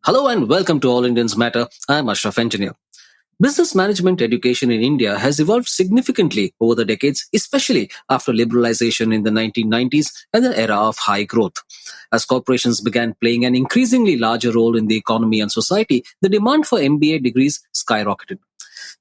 Hello and welcome to All Indians Matter. I am Ashraf Engineer. Business management education in India has evolved significantly over the decades, especially after liberalization in the 1990s and the era of high growth. As corporations began playing an increasingly larger role in the economy and society, the demand for MBA degrees skyrocketed.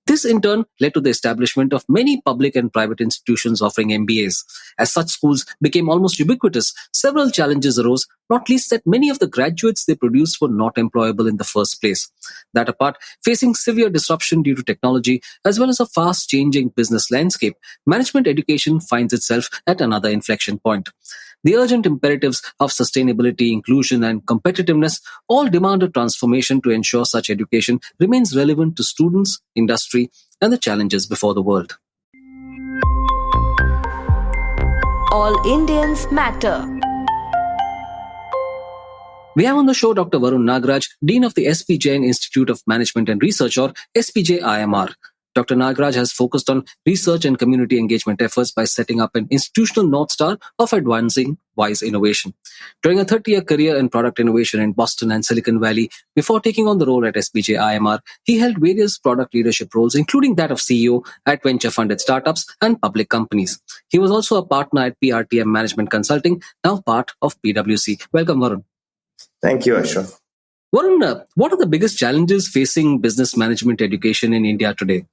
This in turn led to the establishment of many public and private institutions offering MBAs. As such schools became almost ubiquitous, several challenges arose, not least that many of the graduates they produced were not employable in the first place. That apart, facing severe disruption due to technology as well as a fast changing business landscape, management education finds itself at another inflection point. The urgent imperatives of sustainability, inclusion, and competitiveness all demand a transformation to ensure such education remains relevant to students, industry, and the challenges before the world. All Indians matter. We have on the show Dr. Varun Nagaraj, Dean of the SP Jain Institute of Management and Research, or SPJ-IMR. Dr. Nagaraj has focused on research and community engagement efforts by setting up an institutional North Star of advancing wise innovation. During a 30-year career in product innovation in Boston and Silicon Valley, before taking on the role at SPJ-IMR, he held various product leadership roles, including that of CEO at venture-funded startups and public companies. He was also a partner at PRTM Management Consulting, now part of PwC. Welcome, Varun. Thank you, Ashraf. Varun, what are the biggest challenges facing business management education in India today?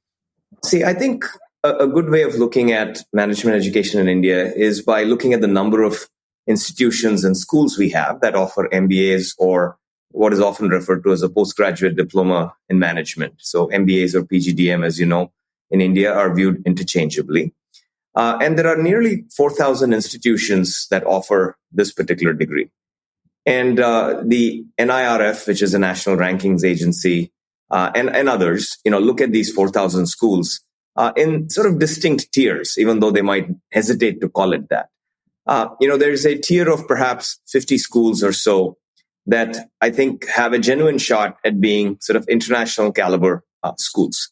See, I think a good way of looking at management education in India is by looking at the number of institutions and schools we have that offer MBAs, or what is often referred to as a postgraduate diploma in management. So MBAs or PGDM, as you know, in India are viewed interchangeably. And there are nearly 4,000 institutions that offer this particular degree. And the NIRF, which is a national rankings agency, and others, look at these 4,000 schools in sort of distinct tiers, even though they might hesitate to call it that. There's a tier of perhaps 50 schools or so that I think have a genuine shot at being sort of international caliber schools.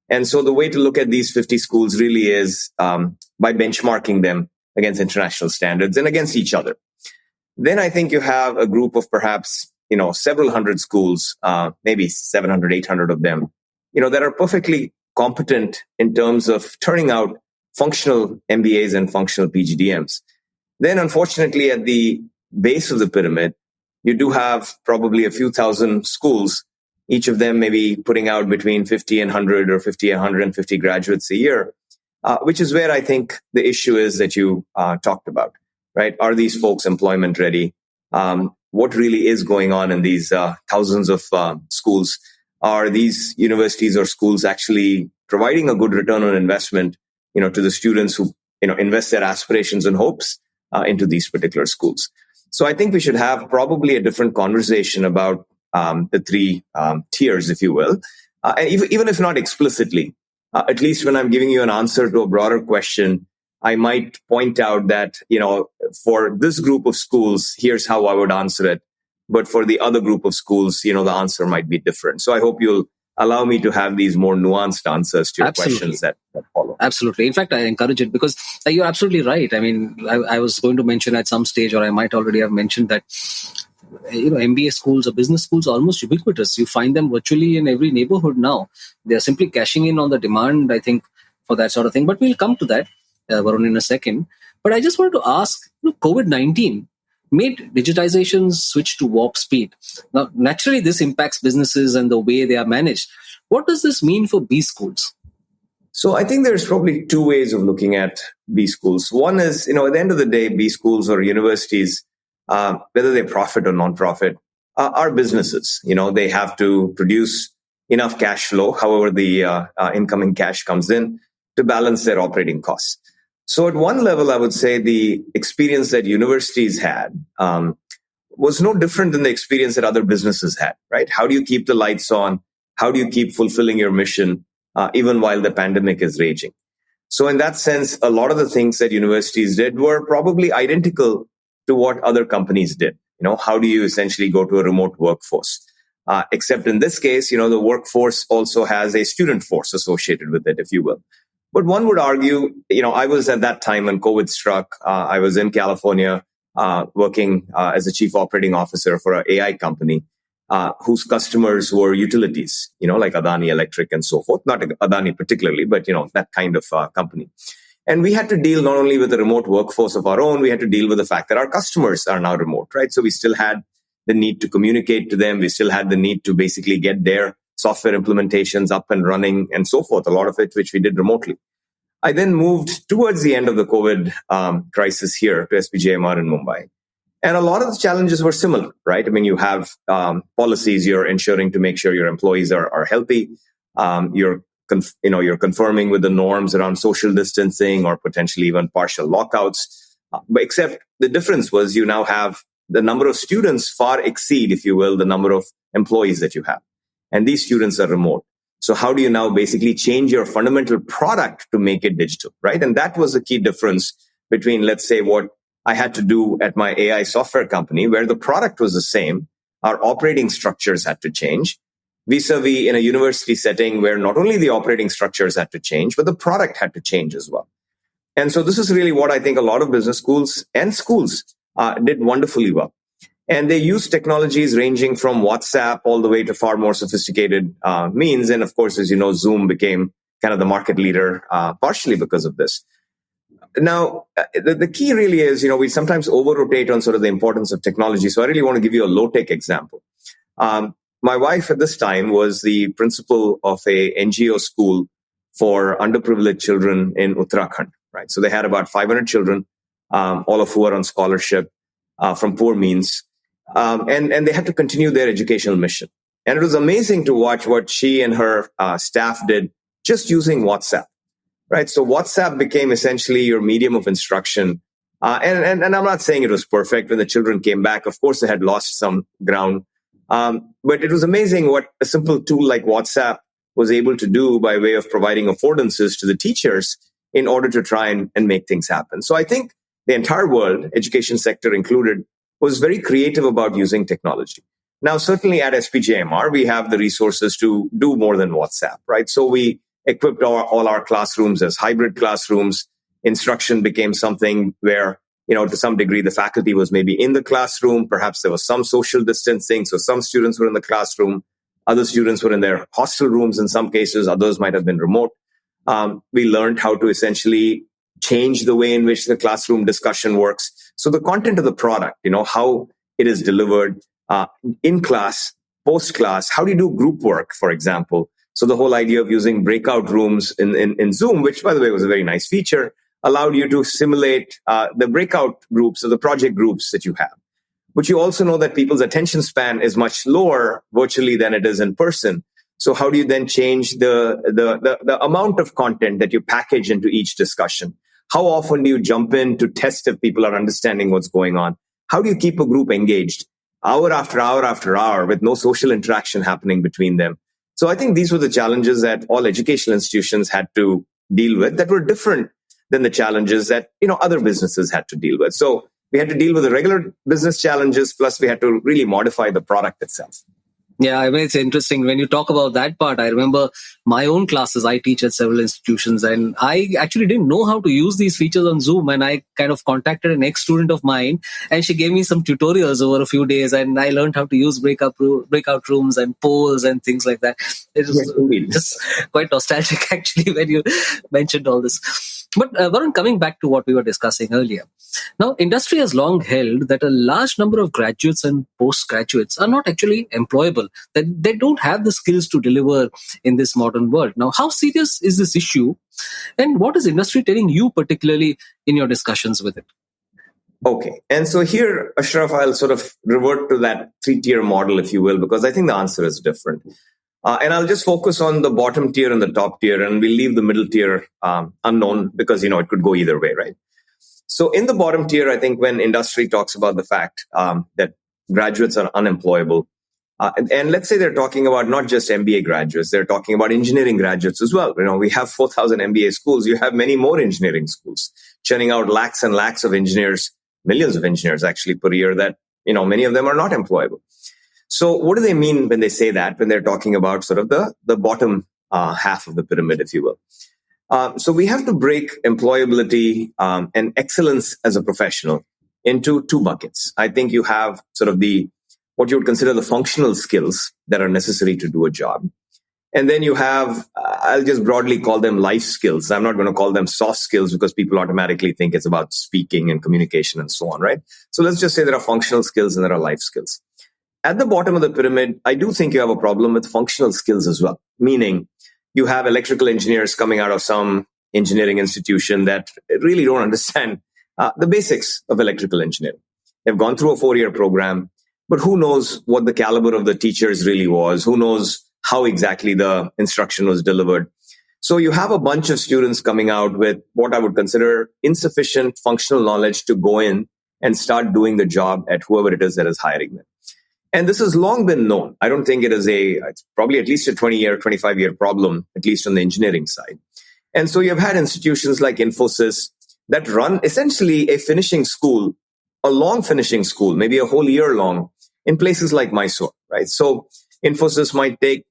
And so the way to look at these 50 schools really is by benchmarking them against international standards and against each other. Then I think you have a group of perhaps several hundred schools, maybe 700, 800 of them, that are perfectly competent in terms of turning out functional MBAs and functional PGDMs. Then, unfortunately, at the base of the pyramid, you do have probably a few thousand schools, each of them maybe putting out between 50 and 100 or 50 and 150 graduates a year, which is where I think the issue is that you talked about, right? Are these folks employment ready? What really is going on in these thousands of schools? Are these universities or schools actually providing a good return on investment, to the students who, invest their aspirations and hopes into these particular schools? So I think we should have probably a different conversation about the three tiers, if you will, and even if not explicitly, at least when I'm giving you an answer to a broader question, I might point out that, for this group of schools, here's how I would answer it. But for the other group of schools, the answer might be different. So I hope you'll allow me to have these more nuanced answers to your questions that follow. Absolutely. In fact, I encourage it because you're absolutely right. I mean, I was going to mention at some stage, or I might already have mentioned that, MBA schools or business schools are almost ubiquitous. You find them virtually in every neighborhood now. They're simply cashing in on the demand, I think, for that sort of thing. But we'll come to that. Varun, in a second. But I just wanted to ask, COVID-19 made digitization switch to warp speed. Now, naturally, this impacts businesses and the way they are managed. What does this mean for B schools? So I think there's probably two ways of looking at B schools. One is, at the end of the day, B schools or universities, whether they profit or non-profit, are businesses. They have to produce enough cash flow, however the incoming cash comes in, to balance their operating costs. So at one level, I would say the experience that universities had was no different than the experience that other businesses had, right? How do you keep the lights on? How do you keep fulfilling your mission even while the pandemic is raging? So in that sense, a lot of the things that universities did were probably identical to what other companies did. How do you essentially go to a remote workforce? Except in this case, the workforce also has a student force associated with it, if you will. But one would argue, I was at that time when COVID struck, I was in California working as a chief operating officer for an AI company. whose customers were utilities, like Adani Electric and so forth. Not Adani particularly, but, that kind of company. And we had to deal not only with the remote workforce of our own, we had to deal with the fact that our customers are now remote, right? So we still had the need to communicate to them. We still had the need to basically get their software implementations up and running and so forth, a lot of it, which we did remotely. I then moved towards the end of the COVID crisis here to SPJMR in Mumbai. And a lot of the challenges were similar, right? I mean, you have policies you're ensuring to make sure your employees are healthy. You're confirming with the norms around social distancing or potentially even partial lockouts. But except the difference was you now have the number of students far exceed, if you will, the number of employees that you have. And these students are remote. So how do you now basically change your fundamental product to make it digital, right? And that was the key difference between, let's say, what I had to do at my AI software company, where the product was the same. Our operating structures had to change, vis-a-vis in a university setting where not only the operating structures had to change, but the product had to change as well. And so this is really what I think a lot of business schools and schools did wonderfully well. And they use technologies ranging from WhatsApp all the way to far more sophisticated means. And of course, as you know, Zoom became kind of the market leader partially because of this. Now, the key really is, we sometimes over-rotate on sort of the importance of technology. So I really want to give you a low-tech example. My wife at this time was the principal of a NGO school for underprivileged children in Uttarakhand, right? So they had about 500 children, all of who are on scholarship from poor means. And they had to continue their educational mission. And it was amazing to watch what she and her staff did just using WhatsApp, right? So WhatsApp became essentially your medium of instruction. And I'm not saying it was perfect. When the children came back, of course, they had lost some ground. But it was amazing what a simple tool like WhatsApp was able to do by way of providing affordances to the teachers in order to try and make things happen. So I think the entire world, education sector included, was very creative about using technology. Now, certainly at SPJMR, we have the resources to do more than WhatsApp, right? So we equipped all our classrooms as hybrid classrooms. Instruction became something where, to some degree, the faculty was maybe in the classroom. Perhaps there was some social distancing. So some students were in the classroom. Other students were in their hostel rooms in some cases. Others might have been remote. We learned how to essentially change the way in which the classroom discussion works. So the content of the product, how it is delivered in class, post class, how do you do group work, for example? So the whole idea of using breakout rooms in Zoom, which by the way was a very nice feature, allowed you to simulate the breakout groups or the project groups that you have. But you also know that people's attention span is much lower virtually than it is in person. So how do you then change the amount of content that you package into each discussion? How often do you jump in to test if people are understanding what's going on? How do you keep a group engaged hour after hour after hour with no social interaction happening between them? So I think these were the challenges that all educational institutions had to deal with that were different than the challenges that, other businesses had to deal with. So we had to deal with the regular business challenges, plus we had to really modify the product itself. Yeah, I mean, it's interesting when you talk about that part. I remember my own classes. I teach at several institutions and I actually didn't know how to use these features on Zoom. And I kind of contacted an ex-student of mine and she gave me some tutorials over a few days and I learned how to use breakout rooms and polls and things like that. It was just quite nostalgic actually when you mentioned all this. But Varun, coming back to what we were discussing earlier. Now, industry has long held that a large number of graduates and postgraduates are not actually employable, that they don't have the skills to deliver in this modern world. Now, how serious is this issue? And what is industry telling you particularly in your discussions with it? Okay. And so here, Ashraf, I'll sort of revert to that three-tier model, if you will, because I think the answer is different. And I'll just focus on the bottom tier and the top tier, and we'll leave the middle tier unknown because, it could go either way, right? So in the bottom tier, I think when industry talks about the fact that graduates are unemployable, and let's say they're talking about not just MBA graduates, they're talking about engineering graduates as well. We have 4,000 MBA schools. You have many more engineering schools churning out lakhs and lakhs of engineers, millions of engineers actually per year that, many of them are not employable. So what do they mean when they say that, when they're talking about sort of the bottom half of the pyramid, if you will? So we have to break employability and excellence as a professional into two buckets. I think you have sort of the what you would consider the functional skills that are necessary to do a job. And then you have, I'll just broadly call them life skills. I'm not going to call them soft skills because people automatically think it's about speaking and communication and so on, right? So let's just say there are functional skills and there are life skills. At the bottom of the pyramid, I do think you have a problem with functional skills as well, meaning you have electrical engineers coming out of some engineering institution that really don't understand the basics of electrical engineering. They've gone through a 4-year program, but who knows what the caliber of the teachers really was? Who knows how exactly the instruction was delivered? So you have a bunch of students coming out with what I would consider insufficient functional knowledge to go in and start doing the job at whoever it is that is hiring them. And this has long been known. I don't think it's probably at least a 20-year, 25-year problem, at least on the engineering side. And so you've had institutions like Infosys that run essentially a finishing school, a long finishing school, maybe a whole year long in places like Mysore, right? So Infosys might take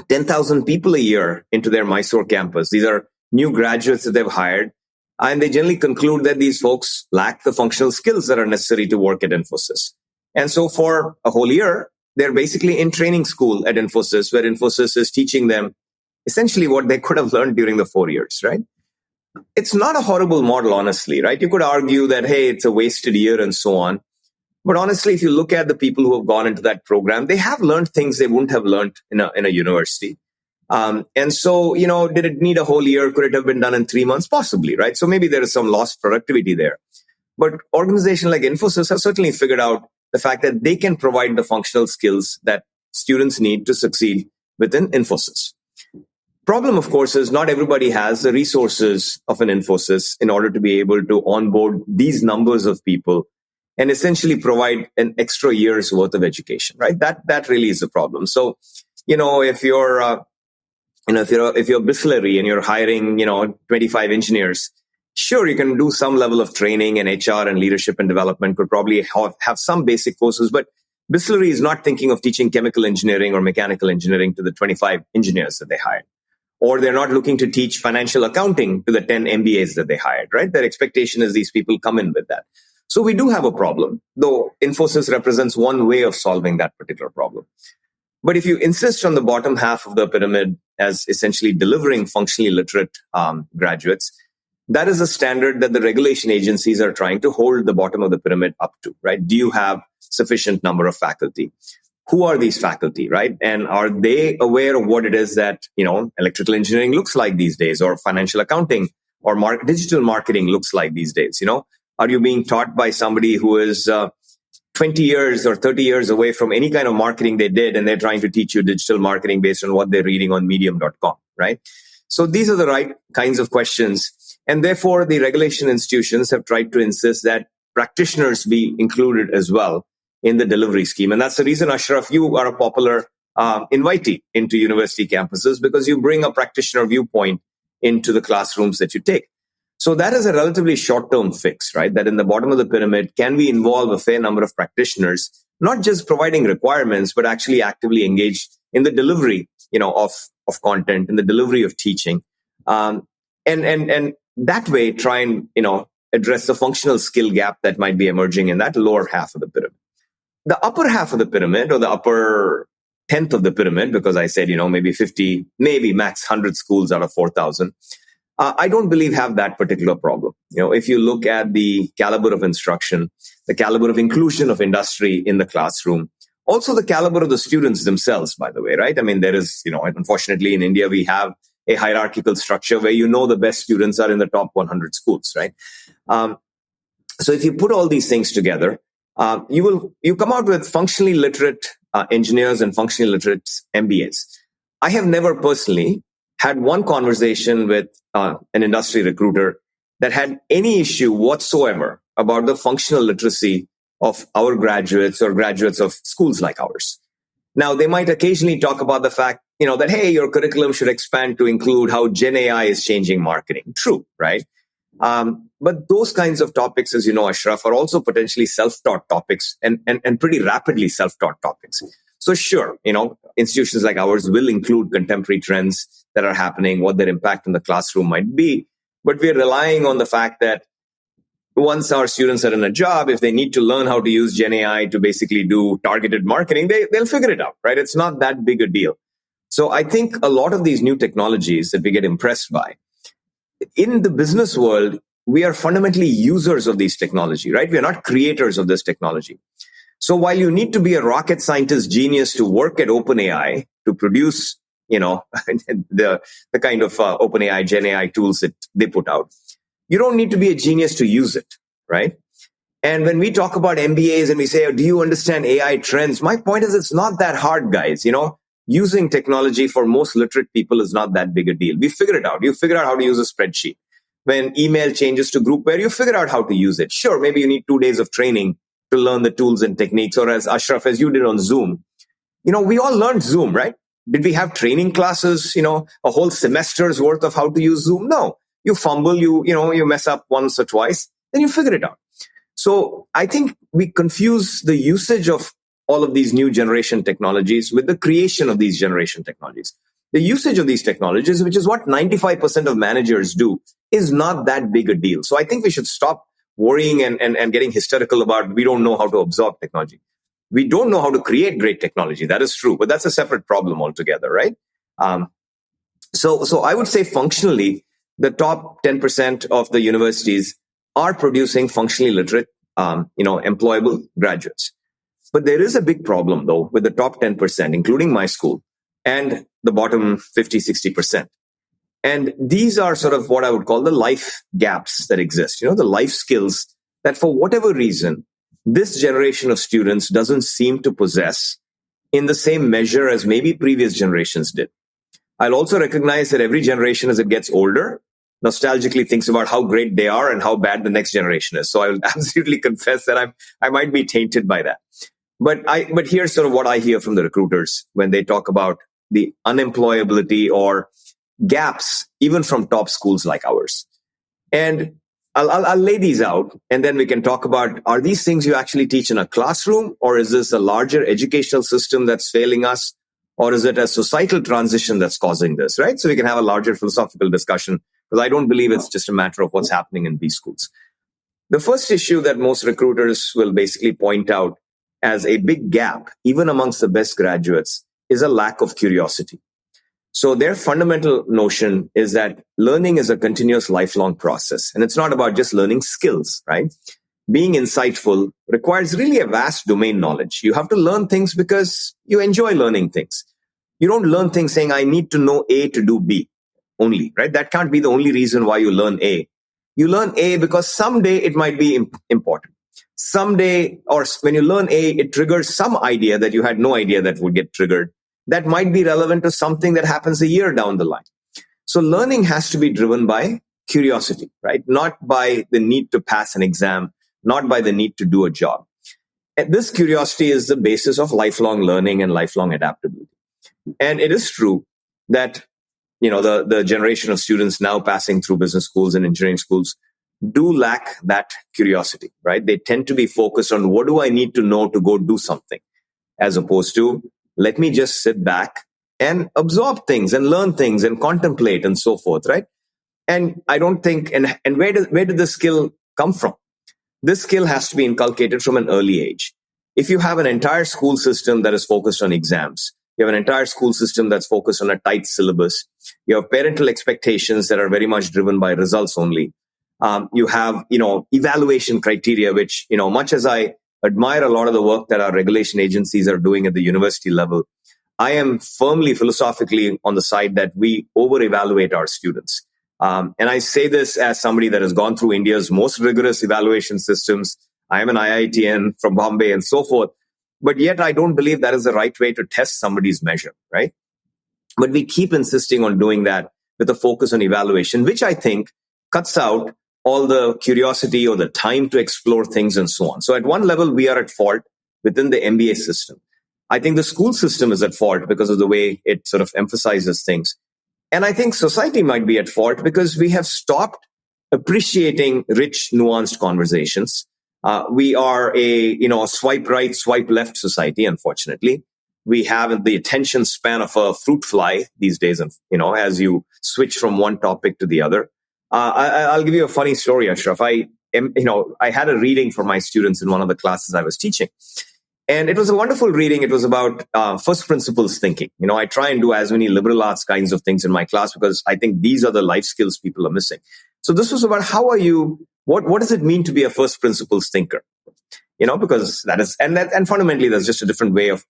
10,000 people a year into their Mysore campus. These are new graduates that they've hired. And they generally conclude that these folks lack the functional skills that are necessary to work at Infosys. And so for a whole year, they're basically in training school at Infosys, where Infosys is teaching them essentially what they could have learned during the 4 years, right? It's not a horrible model, honestly, right? You could argue that, hey, it's a wasted year and so on. But honestly, if you look at the people who have gone into that program, they have learned things they wouldn't have learned in a university. And so, did it need a whole year? Could it have been done in 3 months? Possibly, right? So maybe there is some lost productivity there. But organizations like Infosys have certainly figured out the fact that they can provide the functional skills that students need to succeed within Infosys. Problem, of course, is not everybody has the resources of an Infosys in order to be able to onboard these numbers of people and essentially provide an extra year's worth of education, right? That really is the problem. So, if you're Bisleri and you're hiring, 25 engineers, sure, you can do some level of training, and HR and leadership and development could probably have some basic courses, but Bisleri is not thinking of teaching chemical engineering or mechanical engineering to the 25 engineers that they hired. Or they're not looking to teach financial accounting to the 10 MBAs that they hired, right? Their expectation is these people come in with that. So we do have a problem, though Infosys represents one way of solving that particular problem. But if you insist on the bottom half of the pyramid as essentially delivering functionally literate graduates, that is a standard that the regulation agencies are trying to hold the bottom of the pyramid up to, right? Do you have sufficient number of faculty? Who are these faculty, right? And are they aware of what it is that, electrical engineering looks like these days, or financial accounting or digital marketing looks like these days? Are you being taught by somebody who is 20 years or 30 years away from any kind of marketing they did, and they're trying to teach you digital marketing based on what they're reading on medium.com, right? So these are the right kinds of questions. And therefore, the regulation institutions have tried to insist that practitioners be included as well in the delivery scheme. And that's the reason, Ashraf, you are a popular invitee into university campuses, because you bring a practitioner viewpoint into the classrooms that you take. So that is a relatively short-term fix, right? That in the bottom of the pyramid, can we involve a fair number of practitioners, not just providing requirements, but actually actively engaged in the delivery, of content, in the delivery of teaching, and that way try and address the functional skill gap that might be emerging in that lower half of the pyramid. The upper half of the pyramid, or the upper 10th of the pyramid, because I said, maybe 50, maybe max 100 schools out of 4,000, I don't believe have that particular problem. If you look at the caliber of instruction, the caliber of inclusion of industry in the classroom, also the caliber of the students themselves, by the way, right? I mean, there is, unfortunately in India, we have a hierarchical structure where the best students are in the top 100 schools, right? So if you put all these things together, you come out with functionally literate engineers and functionally literate MBAs. I have never personally had one conversation with an industry recruiter that had any issue whatsoever about the functional literacy of our graduates or graduates of schools like ours. Now, they might occasionally talk about the fact, that, hey, your curriculum should expand to include how Gen AI is changing marketing. True, right? But those kinds of topics, as you know, Ashraf, are also potentially self-taught topics and pretty rapidly self-taught topics. So sure, institutions like ours will include contemporary trends that are happening, what their impact in the classroom might be. But we're relying on the fact that once our students are in a job, if they need to learn how to use Gen AI to basically do targeted marketing, they'll figure it out, right? It's not that big a deal. So I think a lot of these new technologies that we get impressed by, in the business world, we are fundamentally users of these technology, right? We are not creators of this technology. So while you need to be a rocket scientist genius to work at OpenAI to produce, the kind of OpenAI, Gen AI tools that they put out, you don't need to be a genius to use it, right? And when we talk about MBAs and we say, do you understand AI trends? My point is it's not that hard, guys. Using technology for most literate people is not that big a deal. We figure it out. You figure out how to use a spreadsheet. When email changes to groupware, you figure out how to use it. Sure, maybe you need 2 days of training to learn the tools and techniques, or as Ashraf, as you did on Zoom. We all learned Zoom, right? Did we have training classes, a whole semester's worth of how to use Zoom? No. You fumble, you mess up once or twice, then you figure it out. So I think we confuse the usage of all of these new generation technologies with the creation of these generation technologies. The usage of these technologies, which is what 95% of managers do, is not that big a deal. So I think we should stop worrying and getting hysterical about we don't know how to absorb technology. We don't know how to create great technology. That is true, but that's a separate problem altogether, right? So I would say functionally, the top 10% of the universities are producing functionally literate, employable graduates. But there is a big problem, though, with the top 10%, including my school, and the bottom 50, 60%. And these are sort of what I would call the life gaps that exist, the life skills that for whatever reason, this generation of students doesn't seem to possess in the same measure as maybe previous generations did. I'll also recognize that every generation as it gets older, nostalgically thinks about how great they are and how bad the next generation is. So I will absolutely confess that I might be tainted by that. But here's sort of what I hear from the recruiters when they talk about the unemployability or gaps, even from top schools like ours. And I'll lay these out, and then we can talk about, are these things you actually teach in a classroom, or is this a larger educational system that's failing us, or is it a societal transition that's causing this, right? So we can have a larger philosophical discussion, because I don't believe it's just a matter of what's happening in these schools. The first issue that most recruiters will basically point out as a big gap, even amongst the best graduates, is a lack of curiosity. So their fundamental notion is that learning is a continuous lifelong process. And it's not about just learning skills, right? Being insightful requires really a vast domain knowledge. You have to learn things because you enjoy learning things. You don't learn things saying, I need to know A to do B only, right? That can't be the only reason why you learn A. You learn A because someday it might be important. Someday, or when you learn A, it triggers some idea that you had no idea that would get triggered. That might be relevant to something that happens a year down the line. So learning has to be driven by curiosity, right? Not by the need to pass an exam, not by the need to do a job. And this curiosity is the basis of lifelong learning and lifelong adaptability. And it is true that, the generation of students now passing through business schools and engineering schools do lack that curiosity, right? They tend to be focused on what do I need to know to go do something, as opposed to let me just sit back and absorb things and learn things and contemplate and so forth, right? And I don't think, and where did this skill come from? This skill has to be inculcated from an early age. If you have an entire school system that is focused on exams, you have an entire school system that's focused on a tight syllabus, you have parental expectations that are very much driven by results only. You have, evaluation criteria, which, much as I admire a lot of the work that our regulation agencies are doing at the university level, I am firmly philosophically on the side that we over-evaluate our students. And I say this as somebody that has gone through India's most rigorous evaluation systems. I am an IITN from Bombay and so forth. But yet I don't believe that is the right way to test somebody's measure, right? But we keep insisting on doing that with a focus on evaluation, which I think cuts out all the curiosity or the time to explore things and so on. So at one level, we are at fault within the MBA system. I think the school system is at fault because of the way it sort of emphasizes things. And I think society might be at fault because we have stopped appreciating rich, nuanced conversations. We are a swipe right, swipe left society, unfortunately. We have the attention span of a fruit fly these days, as you switch from one topic to the other. I'll give you a funny story, Ashraf. I had a reading for my students in one of the classes I was teaching. And it was a wonderful reading. It was about first principles thinking. I try and do as many liberal arts kinds of things in my class because I think these are the life skills people are missing. So this was about what does it mean to be a first principles thinker? Because that is, and fundamentally, that's just a different way of,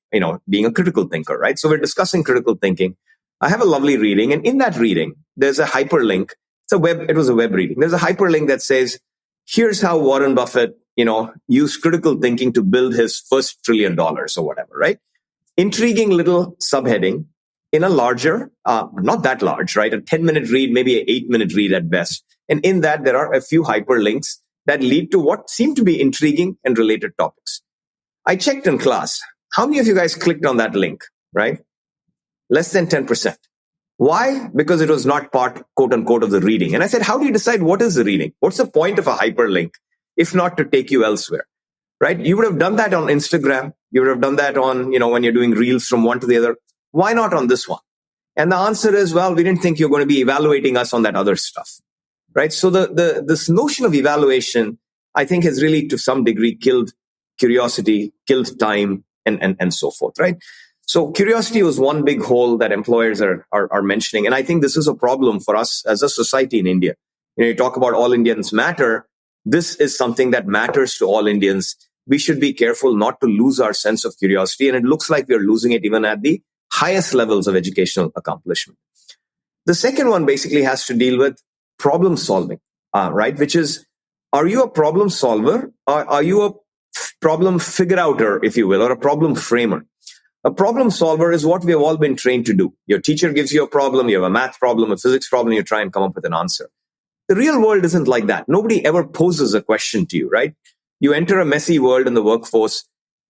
being a critical thinker, right? So we're discussing critical thinking. I have a lovely reading. And in that reading, there's a hyperlink. It was a web reading. There's a hyperlink that says, here's how Warren Buffett, used critical thinking to build his first $1 trillion or whatever, right? Intriguing little subheading in a larger, not that large, right? A 10-minute read, maybe an 8-minute read at best. And in that, there are a few hyperlinks that lead to what seem to be intriguing and related topics. I checked in class. How many of you guys clicked on that link, right? Less than 10%. Why? Because it was not part, quote unquote, of the reading. And I said, how do you decide what is the reading? What's the point of a hyperlink, if not to take you elsewhere, right? You would have done that on Instagram. You would have done that on, when you're doing reels from one to the other. Why not on this one? And the answer is, well, we didn't think you're going to be evaluating us on that other stuff, right? So this notion of evaluation, I think, has really, to some degree, killed curiosity, killed time, and so forth, right? So curiosity was one big hole that employers are mentioning. And I think this is a problem for us as a society in India. You talk about all Indians matter. This is something that matters to all Indians. We should be careful not to lose our sense of curiosity. And it looks like we're losing it even at the highest levels of educational accomplishment. The second one basically has to deal with problem solving, right? Which is, are you a problem solver or are you a problem figure-outer, if you will, or a problem framer? A problem solver is what we have all been trained to do. Your teacher gives you a problem, you have a math problem, a physics problem, you try and come up with an answer. The real world isn't like that. Nobody ever poses a question to you, right? You enter a messy world in the workforce.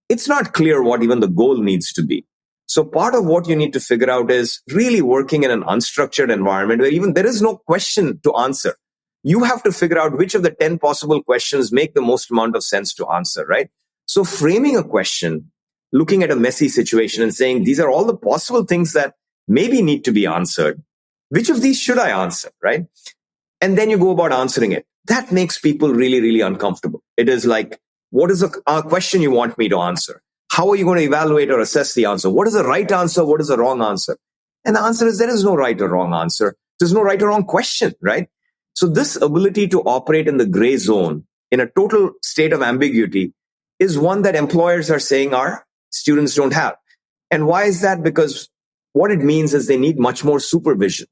It's not clear what even the goal needs to be. So part of what you need to figure out is really working in an unstructured environment where even there is no question to answer. You have to figure out which of the 10 possible questions make the most amount of sense to answer, right? So framing a question, looking at a messy situation and saying, these are all the possible things that maybe need to be answered. Which of these should I answer, right? And then you go about answering it. That makes people really, really uncomfortable. It is like, what is a question you want me to answer? How are you going to evaluate or assess the answer? What is the right answer? What is the wrong answer? And the answer is there is no right or wrong answer. There's no right or wrong question, right? So this ability to operate in the gray zone in a total state of ambiguity is one that employers are saying our students don't have. And why is that? Because what it means is they need much more supervision.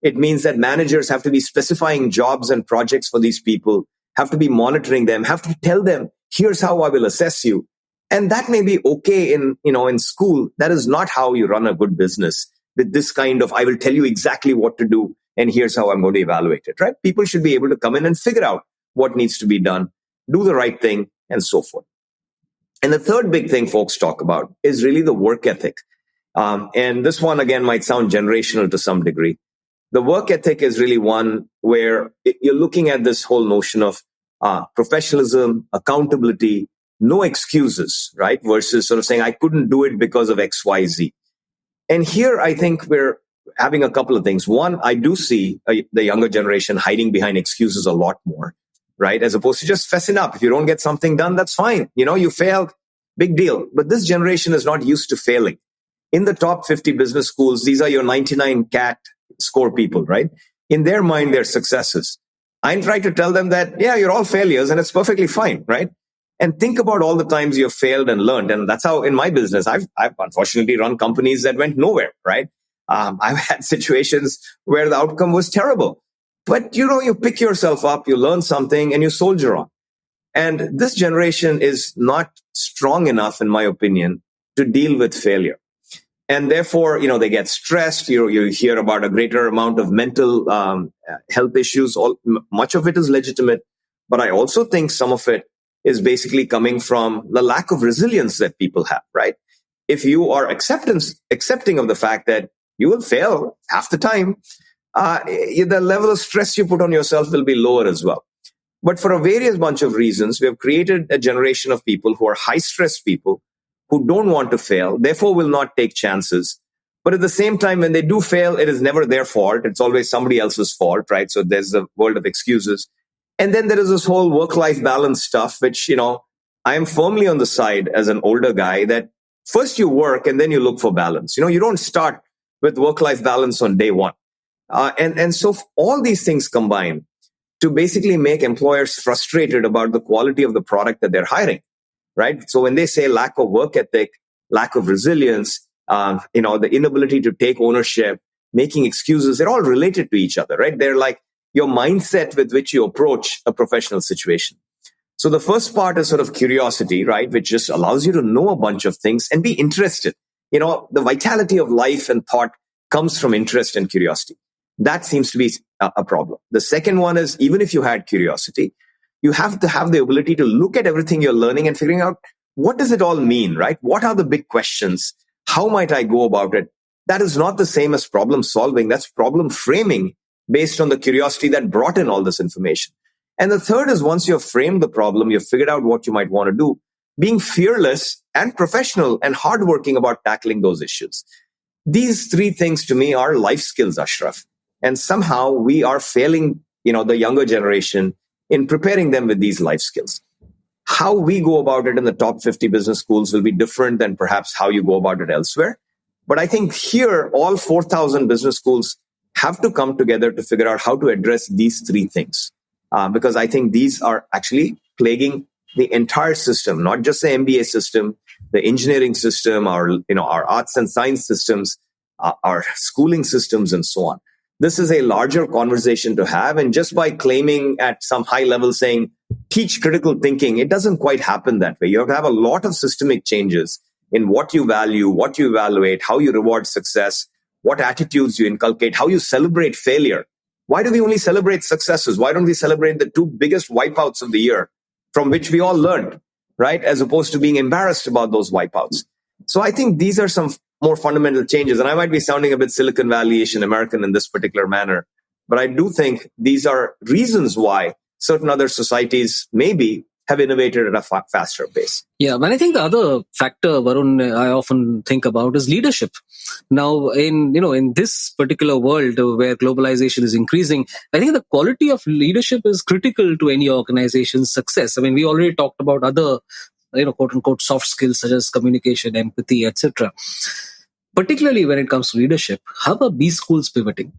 It means that managers have to be specifying jobs and projects for these people, have to be monitoring them, have to tell them, here's how I will assess you. And that may be okay in school. That is not how you run a good business with this kind of, I will tell you exactly what to do and here's how I'm going to evaluate it, right? People should be able to come in and figure out what needs to be done, do the right thing, and so forth. And the third big thing folks talk about is really the work ethic. And this one, again, might sound generational to some degree. The work ethic is really one where you're looking at this whole notion of professionalism, accountability, no excuses, right? Versus sort of saying, I couldn't do it because of X, Y, Z. And here, I think we're having a couple of things. One, I do see the younger generation hiding behind excuses a lot more, right? As opposed to just fessing up. If you don't get something done, that's fine. You failed, big deal. But this generation is not used to failing. In the top 50 business schools, these are your 99 CAT score people, right? In their mind, they're successes. I'm trying to tell them that, yeah, you're all failures and it's perfectly fine, right? And think about all the times you've failed and learned. And that's how in my business, I've unfortunately run companies that went nowhere, right? I've had situations where the outcome was terrible. But, you pick yourself up, you learn something and you soldier on. And this generation is not strong enough, in my opinion, to deal with failure. And therefore, they get stressed. You hear about a greater amount of mental health issues. Much of it is legitimate. But I also think some of it is basically coming from the lack of resilience that people have, right? If you are accepting of the fact that you will fail half the time, the level of stress you put on yourself will be lower as well. But for a various bunch of reasons, we have created a generation of people who are high-stress people who don't want to fail, therefore will not take chances. But at the same time, when they do fail, it is never their fault. It's always somebody else's fault, right? So there's a world of excuses. And then there is this whole work-life balance stuff, which, I am firmly on the side as an older guy that first you work and then you look for balance. You don't start with work-life balance on day one. And so all these things combine to basically make employers frustrated about the quality of the product that they're hiring, right? So when they say lack of work ethic, lack of resilience, the inability to take ownership, making excuses, they're all related to each other, right? They're like your mindset with which you approach a professional situation. So the first part is sort of curiosity, right? Which just allows you to know a bunch of things and be interested. The vitality of life and thought comes from interest and curiosity. That seems to be a problem. The second one is, even if you had curiosity, you have to have the ability to look at everything you're learning and figuring out, what does it all mean, right? What are the big questions? How might I go about it? That is not the same as problem solving. That's problem framing based on the curiosity that brought in all this information. And the third is, once you've framed the problem, you've figured out what you might want to do, being fearless and professional and hardworking about tackling those issues. These three things to me are life skills, Ashraf. And somehow we are failing, the younger generation in preparing them with these life skills. How we go about it in the top 50 business schools will be different than perhaps how you go about it elsewhere. But I think here, all 4,000 business schools have to come together to figure out how to address these three things. Because I think these are actually plaguing the entire system, not just the MBA system, the engineering system, our arts and science systems, our schooling systems, and so on. This is a larger conversation to have. And just by claiming at some high level saying, teach critical thinking, it doesn't quite happen that way. You have to have a lot of systemic changes in what you value, what you evaluate, how you reward success, what attitudes you inculcate, how you celebrate failure. Why do we only celebrate successes? Why don't we celebrate the two biggest wipeouts of the year from which we all learned, right? As opposed to being embarrassed about those wipeouts. So I think these are some more fundamental changes. And I might be sounding a bit Silicon Valley-ish American in this particular manner, but I do think these are reasons why certain other societies maybe have innovated at a faster pace. Yeah, but I think the other factor, Varun, I often think about is leadership. Now, in this particular world where globalization is increasing, I think the quality of leadership is critical to any organization's success. I mean, we already talked about other, quote unquote, soft skills such as communication, empathy, etc. Particularly when it comes to leadership, how are B schools pivoting?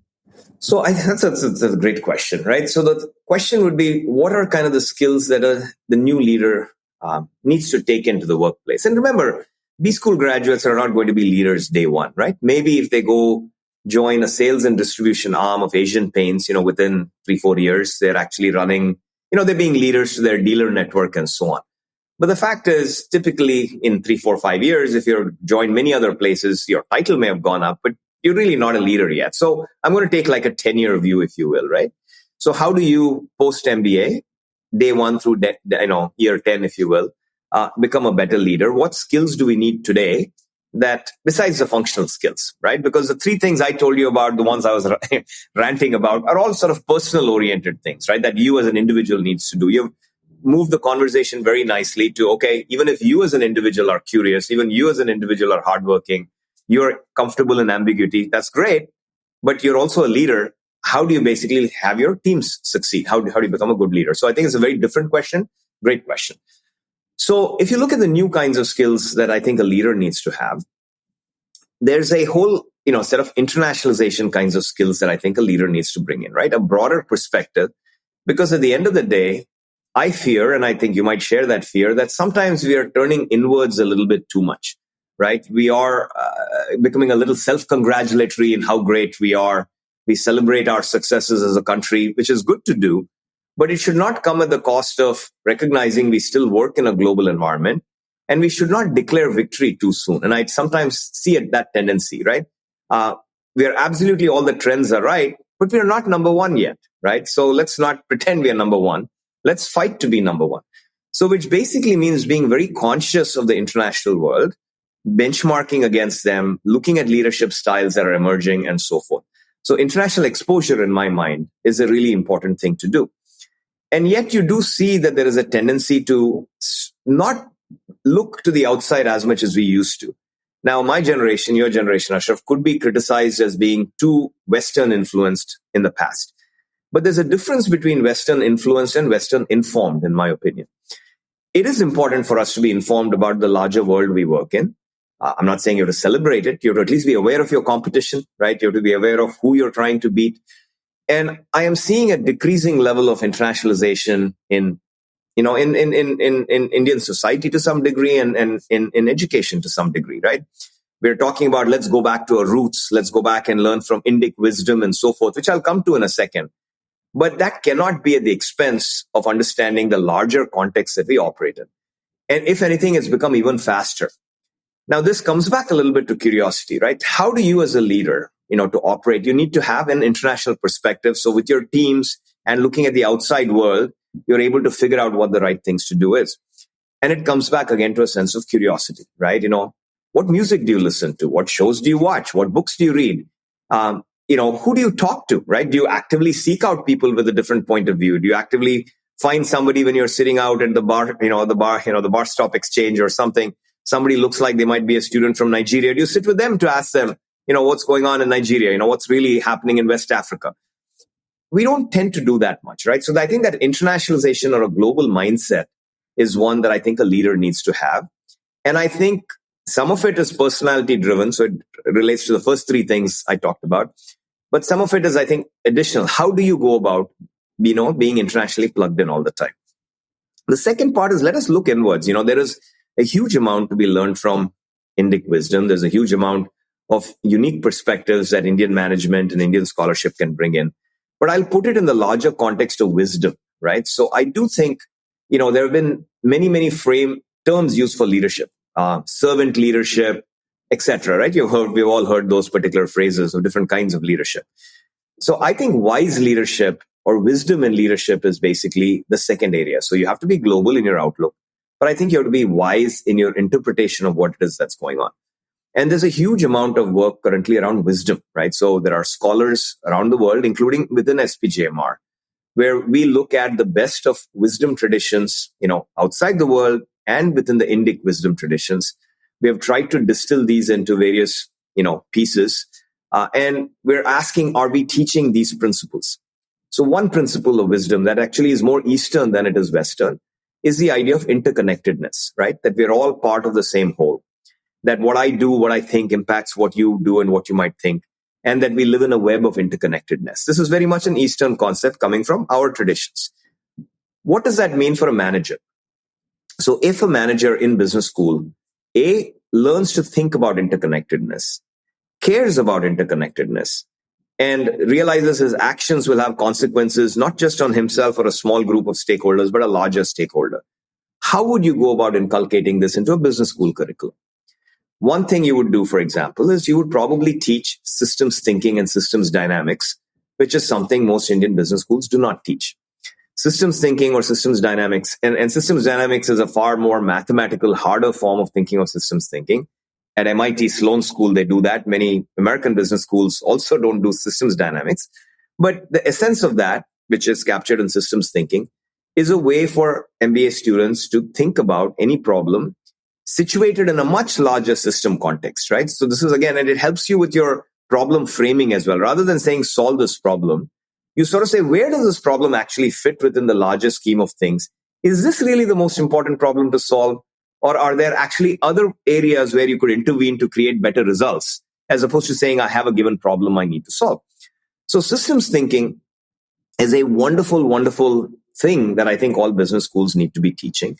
So I think that's a great question, right? So the question would be, what are kind of the skills that the new leader needs to take into the workplace? And remember, B school graduates are not going to be leaders day one, right? Maybe if they go join a sales and distribution arm of Asian Paints, within 3-4 years, they're actually running, they're being leaders to their dealer network and so on. But the fact is, typically in 3, 4, 5 years, if you're joined many other places, your title may have gone up, but you're really not a leader yet. So I'm going to take like a 10-year view, if you will, right? So how do you post MBA, day one through year 10, if you will, become a better leader? What skills do we need today that, besides the functional skills, right? Because the three things I told you about, the ones I was ranting about, are all sort of personal oriented things, right? That you as an individual needs to do. You've moved the conversation very nicely to, okay, even if you as an individual are curious, even you as an individual are hardworking, you're comfortable in ambiguity, that's great, but you're also a leader. How do you basically have your teams succeed? How do you become a good leader? So I think it's a very different question. Great question. So if you look at the new kinds of skills that I think a leader needs to have, there's a whole set of internationalization kinds of skills that I think a leader needs to bring in, right? A broader perspective, because at the end of the day, I fear, and I think you might share that fear, that sometimes we are turning inwards a little bit too much. Right? We are becoming a little self-congratulatory in how great we are. We celebrate our successes as a country, which is good to do, but it should not come at the cost of recognizing we still work in a global environment, and we should not declare victory too soon. And I sometimes see that tendency, right? We are absolutely, all the trends are right, but we are not number one yet, right? So let's not pretend we are number one. Let's fight to be number one. So which basically means being very conscious of the international world, benchmarking against them, looking at leadership styles that are emerging, and so forth. So international exposure, in my mind, is a really important thing to do. And yet you do see that there is a tendency to not look to the outside as much as we used to. Now, my generation, your generation, Ashraf, could be criticized as being too Western influenced in the past. But there's a difference between Western influenced and Western informed, in my opinion. It is important for us to be informed about the larger world we work in. I'm not saying you have to celebrate it. You have to at least be aware of your competition, right? You have to be aware of who you're trying to beat. And I am seeing a decreasing level of internationalization in Indian society to some degree, and in education to some degree, right? We're talking about let's go back to our roots, let's go back and learn from Indic wisdom and so forth, which I'll come to in a second. But that cannot be at the expense of understanding the larger context that we operate in. And if anything, it's become even faster. Now, this comes back a little bit to curiosity, right? How do you as a leader, to operate? You need to have an international perspective. So with your teams and looking at the outside world, you're able to figure out what the right things to do is. And it comes back again to a sense of curiosity, right? What music do you listen to? What shows do you watch? What books do you read? Who do you talk to, right? Do you actively seek out people with a different point of view? Do you actively find somebody when you're sitting out at the bar stop exchange or something? Somebody looks like they might be a student from Nigeria. Do you sit with them to ask them, what's going on in Nigeria? What's really happening in West Africa? We don't tend to do that much, right? So I think that internationalization or a global mindset is one that I think a leader needs to have. And I think some of it is personality driven. So it relates to the first three things I talked about. But some of it is, I think, additional. How do you go about, being internationally plugged in all the time? The second part is let us look inwards. There is a huge amount to be learned from Indic wisdom. There's a huge amount of unique perspectives that Indian management and Indian scholarship can bring in. But I'll put it in the larger context of wisdom, right? So I do think, there have been many, many terms used for leadership, servant leadership, etc. Right? We've all heard those particular phrases of different kinds of leadership. So I think wise leadership or wisdom in leadership is basically the second area. So you have to be global in your outlook, but I think you have to be wise in your interpretation of what it is that's going on. And there's a huge amount of work currently around wisdom, right? So there are scholars around the world, including within SPJMR, where we look at the best of wisdom traditions, outside the world and within the Indic wisdom traditions. We have tried to distill these into various, pieces. And we're asking, are we teaching these principles? So one principle of wisdom that actually is more Eastern than it is Western is the idea of interconnectedness, right? That we're all part of the same whole. That what I do, what I think impacts what you do and what you might think. And that we live in a web of interconnectedness. This is very much an Eastern concept coming from our traditions. What does that mean for a manager? So if a manager in business school, learns to think about interconnectedness, cares about interconnectedness, and realizes his actions will have consequences not just on himself or a small group of stakeholders, but a larger stakeholder. How would you go about inculcating this into a business school curriculum? One thing you would do, for example, is you would probably teach systems thinking and systems dynamics, which is something most Indian business schools do not teach. Systems thinking or systems dynamics, and systems dynamics is a far more mathematical, harder form of thinking of systems thinking. At MIT Sloan School, they do that. Many American business schools also don't do systems dynamics. But the essence of that, which is captured in systems thinking, is a way for MBA students to think about any problem situated in a much larger system context, right? So this is, again, and it helps you with your problem framing as well. Rather than saying, solve this problem, you sort of say, where does this problem actually fit within the larger scheme of things? Is this really the most important problem to solve? Or are there actually other areas where you could intervene to create better results, as opposed to saying, I have a given problem I need to solve? So systems thinking is a wonderful, wonderful thing that I think all business schools need to be teaching.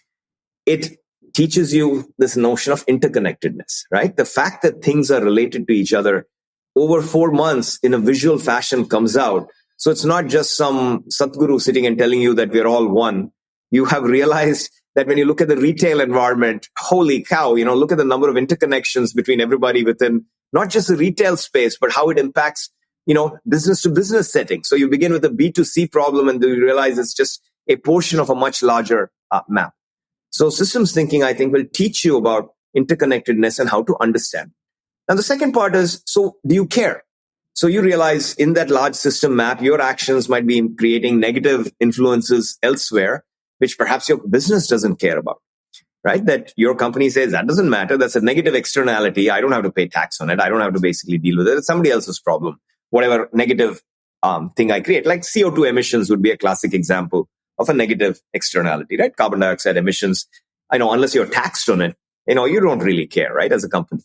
It teaches you this notion of interconnectedness, right? The fact that things are related to each other over 4 months in a visual fashion comes out. So it's not just some Satguru sitting and telling you that we're all one. You have realized that when you look at the retail environment, holy cow, look at the number of interconnections between everybody within not just the retail space, but how it impacts, business to business setting. So you begin with a B2C problem and you realize it's just a portion of a much larger map. So systems thinking, I think, will teach you about interconnectedness and how to understand. Now, the second part is, so do you care? So you realize in that large system map, your actions might be creating negative influences elsewhere, which perhaps your business doesn't care about, right? That your company says, that doesn't matter. That's a negative externality. I don't have to pay tax on it. I don't have to basically deal with it. It's somebody else's problem, whatever negative thing I create. Like CO2 emissions would be a classic example of a negative externality, right? Carbon dioxide emissions. I know unless you're taxed on it, you don't really care, right? As a company.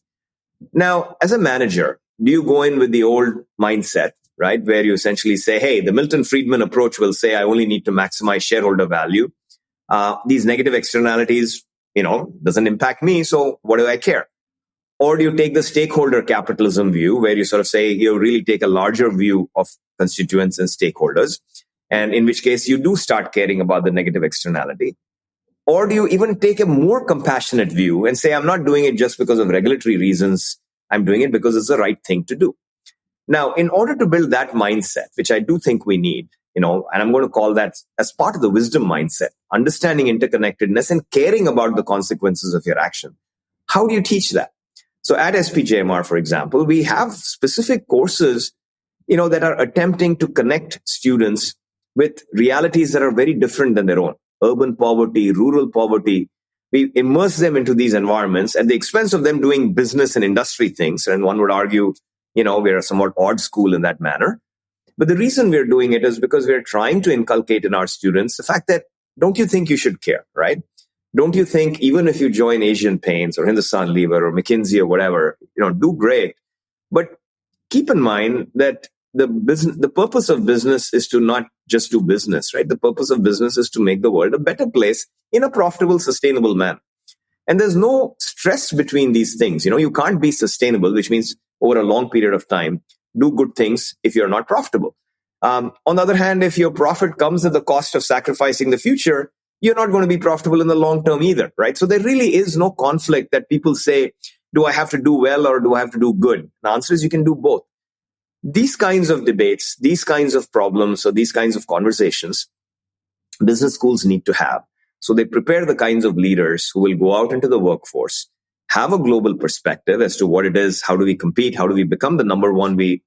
Now, as a manager, do you go in with the old mindset, right? Where you essentially say, hey, the Milton Friedman approach will say, I only need to maximize shareholder value. These negative externalities, doesn't impact me. So what do I care? Or do you take the stakeholder capitalism view where you sort of say you really take a larger view of constituents and stakeholders, and in which case you do start caring about the negative externality? Or do you even take a more compassionate view and say, I'm not doing it just because of regulatory reasons. I'm doing it because it's the right thing to do. Now, in order to build that mindset, which I do think we need, and I'm going to call that as part of the wisdom mindset, understanding interconnectedness and caring about the consequences of your action. How do you teach that? So at SPJMR, for example, we have specific courses, that are attempting to connect students with realities that are very different than their own. Urban poverty, rural poverty. We immerse them into these environments at the expense of them doing business and industry things. And one would argue, we're a somewhat odd school in that manner. But the reason we're doing it is because we're trying to inculcate in our students the fact that, don't you think you should care, right? Don't you think even if you join Asian Paints or Hindustan Lever or McKinsey or whatever, do great. But keep in mind that the purpose of business is to not just do business, right? The purpose of business is to make the world a better place in a profitable, sustainable manner. And there's no stress between these things. You can't be sustainable, which means over a long period of time, do good things if you're not profitable. On the other hand, if your profit comes at the cost of sacrificing the future, you're not going to be profitable in the long term either, right? So there really is no conflict that people say, do I have to do well or do I have to do good? The answer is you can do both. These kinds of debates, these kinds of problems, or these kinds of conversations, business schools need to have. So they prepare the kinds of leaders who will go out into the workforce, have a global perspective as to what it is, how do we compete, how do we become the number one we,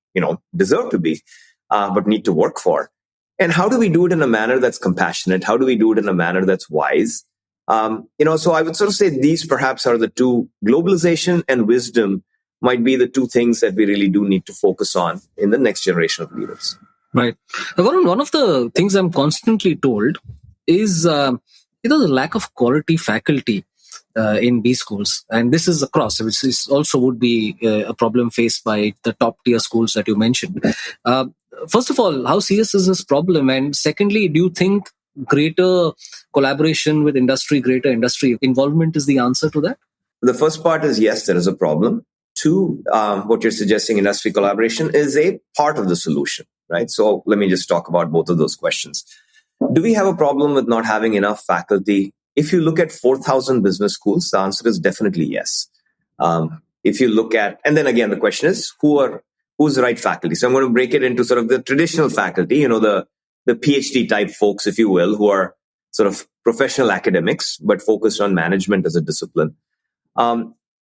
deserve to be, but need to work for. And how do we do it in a manner that's compassionate? How do we do it in a manner that's wise? So I would sort of say these perhaps are the two, globalization and wisdom might be the two things that we really do need to focus on in the next generation of leaders. Right. Varun, one of the things I'm constantly told is, the lack of quality faculty in B schools. And this is across, which is also would be a problem faced by the top tier schools that you mentioned. First of all, how serious is this problem? And secondly, do you think greater collaboration with industry, greater industry involvement is the answer to that? The first part is yes, there is a problem. Two, what you're suggesting, industry collaboration, is a part of the solution, right? So let me just talk about both of those questions. Do we have a problem with not having enough faculty? If you look at 4,000 business schools, the answer is definitely yes. If you look at, and then again, the question is, who's the right faculty? So I'm going to break it into sort of the traditional faculty, the PhD type folks, if you will, who are sort of professional academics, but focused on management as a discipline.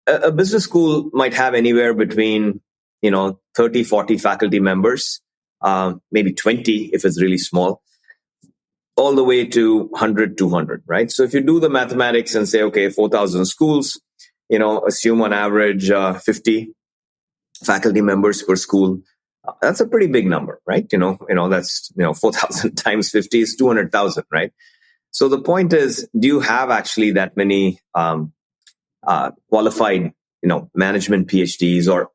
A business school might have anywhere between, 30, 40 faculty members, maybe 20 if it's really small, all the way to 100, 200, right? So if you do the mathematics and say, okay, 4,000 schools, assume on average 50 faculty members per school, that's a pretty big number, right? That's, 4,000 times 50 is 200,000, right? So the point is, do you have actually that many qualified, management PhDs or,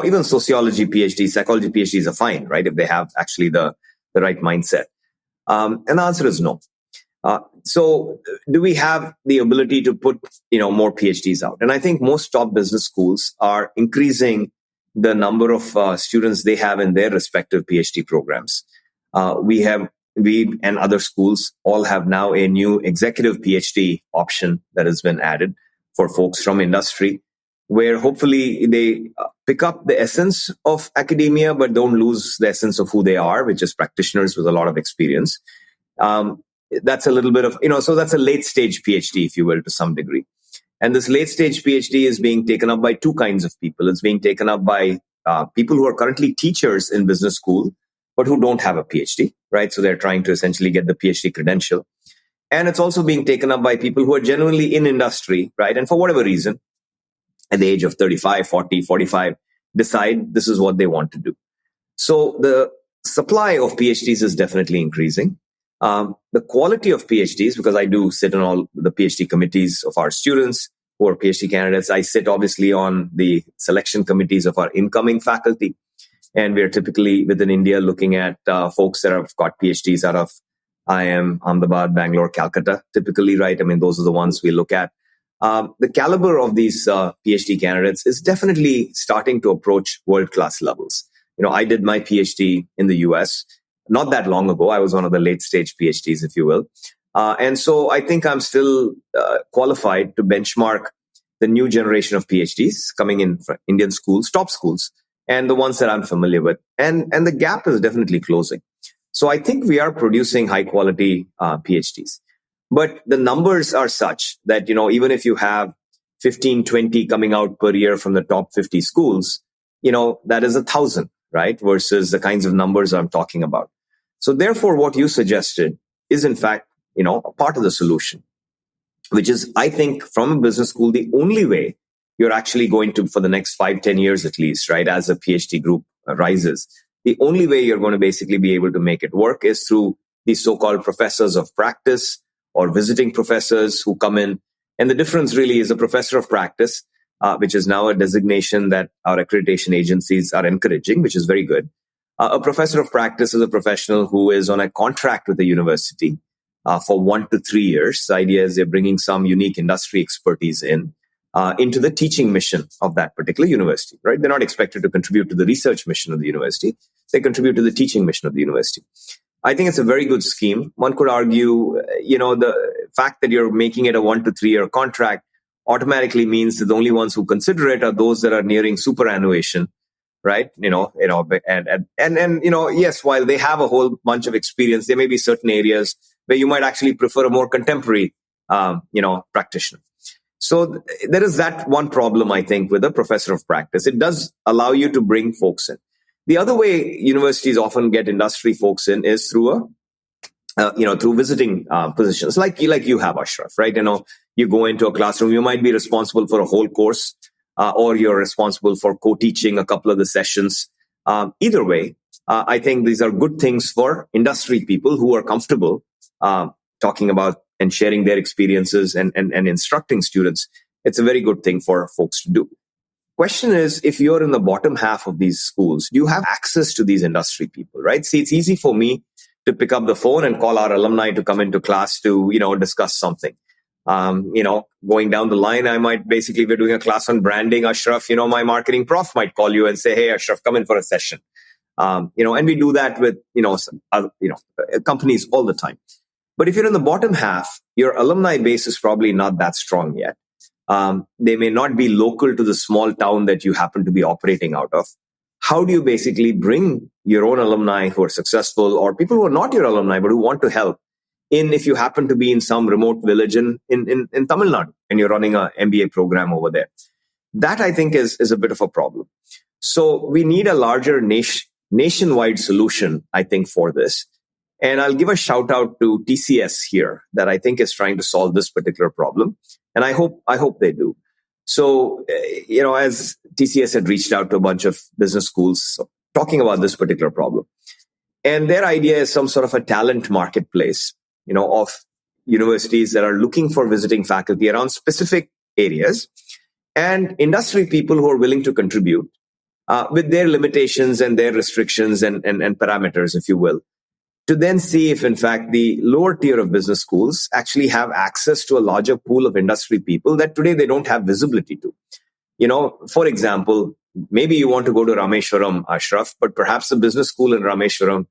even sociology PhDs, psychology PhDs are fine, right? If they have actually the right mindset. And the answer is no. So do we have the ability to put, more PhDs out? And I think most top business schools are increasing the number of students they have in their respective PhD programs. We and other schools all have now a new executive PhD option that has been added for folks from industry, where hopefully they pick up the essence of academia, but don't lose the essence of who they are, which is practitioners with a lot of experience. That's a little bit of, so that's a late stage PhD, if you will, to some degree. And this late stage PhD is being taken up by two kinds of people. It's being taken up by people who are currently teachers in business school, but who don't have a PhD, right? So they're trying to essentially get the PhD credential. And it's also being taken up by people who are genuinely in industry, right? And for whatever reason, at the age of 35, 40, 45, decide this is what they want to do. So the supply of PhDs is definitely increasing. The quality of PhDs, because I do sit on all the PhD committees of our students who are PhD candidates. I sit obviously on the selection committees of our incoming faculty. And we're typically within India looking at folks that have got PhDs out of IIM, Ahmedabad, Bangalore, Calcutta, typically, right? I mean, those are the ones we look at. The caliber of these PhD candidates is definitely starting to approach world-class levels. I did my PhD in the US not that long ago. I was one of the late-stage PhDs, if you will. And so I think I'm still qualified to benchmark the new generation of PhDs coming in from Indian schools, top schools, and the ones that I'm familiar with. And the gap is definitely closing. So I think we are producing high-quality PhDs. But the numbers are such that, even if you have 15, 20 coming out per year from the top 50 schools, that is 1,000, right? Versus the kinds of numbers I'm talking about. So therefore, what you suggested is, in fact, a part of the solution, which is, I think, from a business school, the only way you're actually going to, for the next 5-10 years at least, right, as a PhD group rises, the only way you're going to basically be able to make it work is through these so-called professors of practice or visiting professors who come in. And the difference really is a professor of practice, which is now a designation that our accreditation agencies are encouraging, which is very good. A professor of practice is a professional who is on a contract with the university for 1 to 3 years. The idea is they're bringing some unique industry expertise into the teaching mission of that particular university, right? They're not expected to contribute to the research mission of the university. They contribute to the teaching mission of the university. I think it's a very good scheme. One could argue, the fact that you're making it a 1 to 3 year contract automatically means that the only ones who consider it are those that are nearing superannuation, right? Yes, while they have a whole bunch of experience, there may be certain areas where you might actually prefer a more contemporary, practitioner. So there is that one problem, I think, with a professor of practice. It does allow you to bring folks in. The other way universities often get industry folks in is through through visiting positions like you have, Ashraf, right? You go into a classroom, you might be responsible for a whole course, or you're responsible for co-teaching a couple of the sessions. Either way, I think these are good things for industry people who are comfortable talking about and sharing their experiences and instructing students. It's a very good thing for folks to do. Question is, if you're in the bottom half of these schools, do you have access to these industry people, right? See, it's easy for me to pick up the phone and call our alumni to come into class to, discuss something. Going down the line, I might basically, we're doing a class on branding, Ashraf, my marketing prof might call you and say, hey, Ashraf, come in for a session. And we do that with, companies all the time. But if you're in the bottom half, your alumni base is probably not that strong yet. They may not be local to the small town that you happen to be operating out of. How do you basically bring your own alumni who are successful, or people who are not your alumni but who want to help, in if you happen to be in some remote village in Tamil Nadu and you're running an MBA program over there? That, I think, is a bit of a problem. So we need a larger nationwide solution, I think, for this. And I'll give a shout out to TCS here that I think is trying to solve this particular problem. And I hope they do. So, as TCS had reached out to a bunch of business schools talking about this particular problem. And their idea is some sort of a talent marketplace, of universities that are looking for visiting faculty around specific areas and industry people who are willing to contribute with their limitations and their restrictions and parameters, if you will, to then see if, in fact, the lower tier of business schools actually have access to a larger pool of industry people that today they don't have visibility to. For example, maybe you want to go to Rameshwaram, Ashraf, but perhaps a business school in Rameshwaram,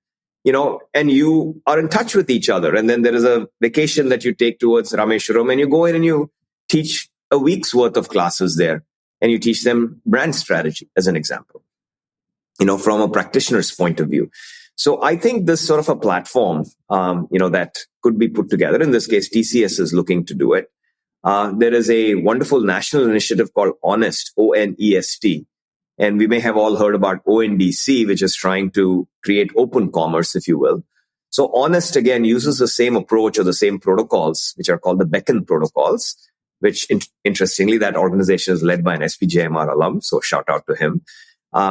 and you are in touch with each other. And then there is a vacation that you take towards Rameshwaram and you go in and you teach a week's worth of classes there and you teach them brand strategy, as an example, from a practitioner's point of view. So I think this sort of a platform, that could be put together. In this case, TCS is looking to do it. There is a wonderful national initiative called Honest, ONEST. And we may have all heard about ONDC, which is trying to create open commerce, if you will. So Honest, again, uses the same approach or the same protocols, which are called the Beacon protocols, which interestingly, that organization is led by an SPJMR alum. So shout out to him.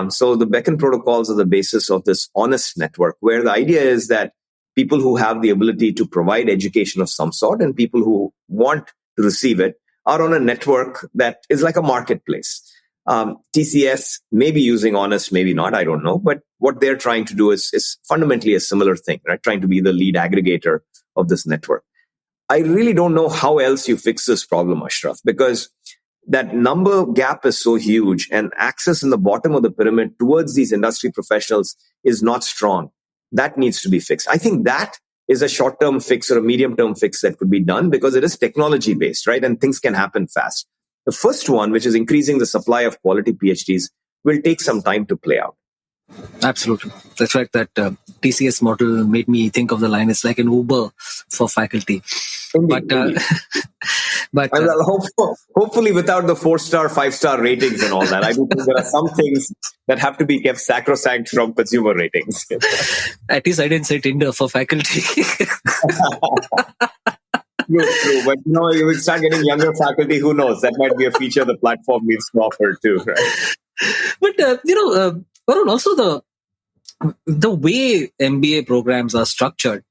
So the Beacon protocols are the basis of this honest network, where the idea is that people who have the ability to provide education of some sort and people who want to receive it are on a network that is like a marketplace. TCS may be using honest, maybe not, I don't know. But what they're trying to do is fundamentally a similar thing, right? Trying to be the lead aggregator of this network. I really don't know how else you fix this problem, Ashraf, because that number gap is so huge and access in the bottom of the pyramid towards these industry professionals is not strong. That needs to be fixed. I think that is a short-term fix or a medium-term fix that could be done because it is technology-based, right? And things can happen fast. The first one, which is increasing the supply of quality PhDs, will take some time to play out. Absolutely. That's right. That TCS model made me think of the line. It's like an Uber for faculty. Indeed. But hopefully without the 4-star, 5-star ratings and all that. I do think there are some things that have to be kept sacrosanct from consumer ratings. At least I didn't say Tinder for faculty. True. But you will start getting younger faculty. Who knows? That might be a feature the platform needs to offer too, right? But Varun, also the way MBA programs are structured.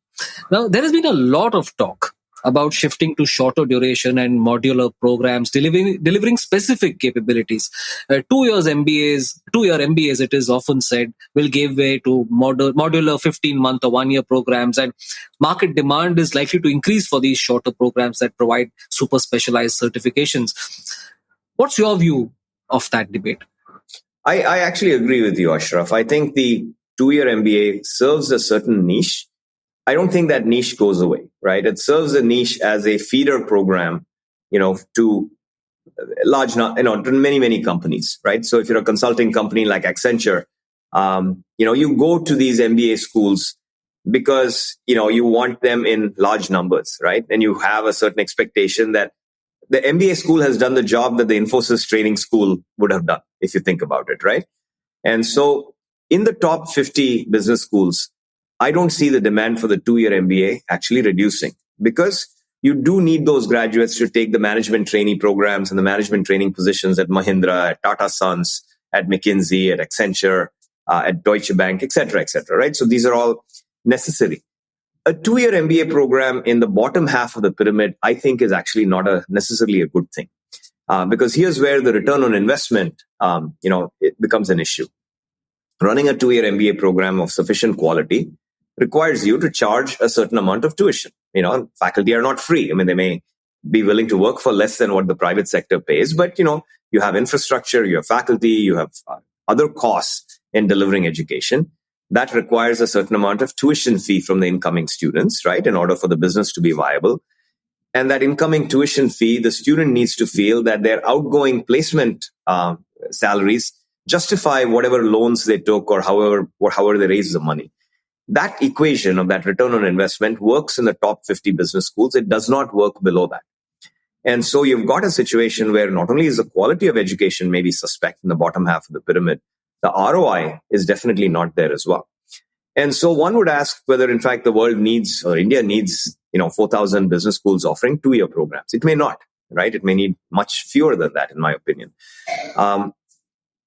Now, there has been a lot of talk about shifting to shorter duration and modular programs, delivering specific capabilities. 2 year MBAs, it is often said, will give way to modular 15-month or 1-year programs, and market demand is likely to increase for these shorter programs that provide super specialized certifications. What's your view of that debate? I actually agree with you, Ashraf. I think the 2-year MBA serves a certain niche. I don't think that niche goes away, right? It serves a niche as a feeder program, to to many, many companies, right? So if you're a consulting company like Accenture, you go to these MBA schools because, you want them in large numbers, right? And you have a certain expectation that the MBA school has done the job that the Infosys training school would have done, if you think about it, right? And so in the top 50 business schools, I don't see the demand for the 2-year MBA actually reducing because you do need those graduates to take the management trainee programs and the management training positions at Mahindra, at Tata Sons, at McKinsey, at Accenture, at Deutsche Bank, et cetera, right? So these are all necessary. A 2-year MBA program in the bottom half of the pyramid, I think, is actually not necessarily a good thing. Because here's where the return on investment, it becomes an issue. Running a 2-year MBA program of sufficient quality requires you to charge a certain amount of tuition. Faculty are not free. I mean, they may be willing to work for less than what the private sector pays, but, you have infrastructure, you have faculty, you have other costs in delivering education. That requires a certain amount of tuition fee from the incoming students, right, in order for the business to be viable. And that incoming tuition fee, the student needs to feel that their outgoing placement salaries justify whatever loans they took or however they raise the money. That equation of that return on investment works in the top 50 business schools. It does not work below that. And so you've got a situation where not only is the quality of education maybe suspect in the bottom half of the pyramid, the ROI is definitely not there as well. And so one would ask whether, in fact, the world needs or India needs, 4,000 business schools offering 2-year programs. It may not, right? It may need much fewer than that, in my opinion.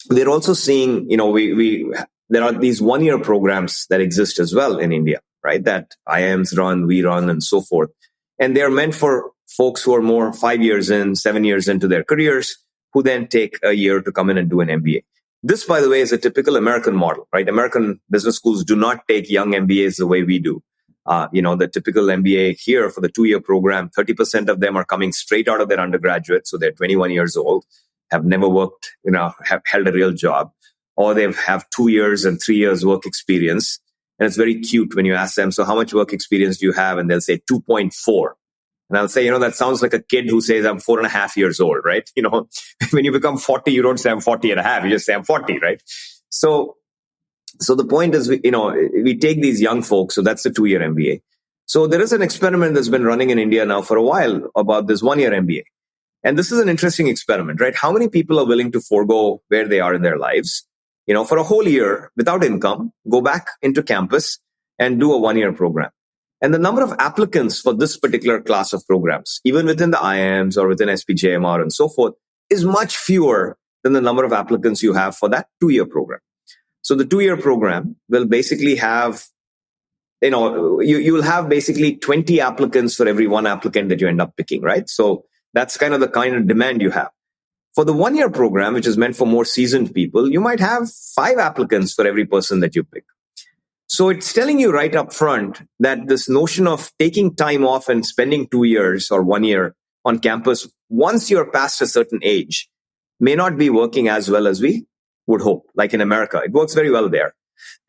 We're also seeing, there are these 1-year programs that exist as well in India, right? That IIMs run, we run, and so forth. And they're meant for folks who are more 5 years in, 7 years into their careers, who then take a year to come in and do an MBA. This, by the way, is a typical American model, right? American business schools do not take young MBAs the way we do. The typical MBA here for the 2-year program, 30% of them are coming straight out of their undergraduate. So they're 21 years old, have never worked, have held a real job, or they have 2 years and 3 years work experience. And it's very cute when you ask them, so how much work experience do you have? And they'll say 2.4. And I'll say, that sounds like a kid who says I'm 4.5 years old, right? When you become 40, you don't say I'm 40 and a half. You just say I'm 40, right? So the point is, we take these young folks. So that's the 2-year MBA. So there is an experiment that's been running in India now for a while about this 1-year MBA. And this is an interesting experiment, right? How many people are willing to forego where they are in their lives, for a whole year without income, go back into campus and do a 1-year program? And the number of applicants for this particular class of programs, even within the IIMs or within SPJMR and so forth, is much fewer than the number of applicants you have for that 2-year program. So the 2-year program will basically have, you will have basically 20 applicants for every one applicant that you end up picking, right? So that's kind of demand you have. For the 1-year program, which is meant for more seasoned people, you might have 5 applicants for every person that you pick. So it's telling you right up front that this notion of taking time off and spending 2 years or 1 year on campus, once you're past a certain age, may not be working as well as we would hope. Like in America, it works very well there.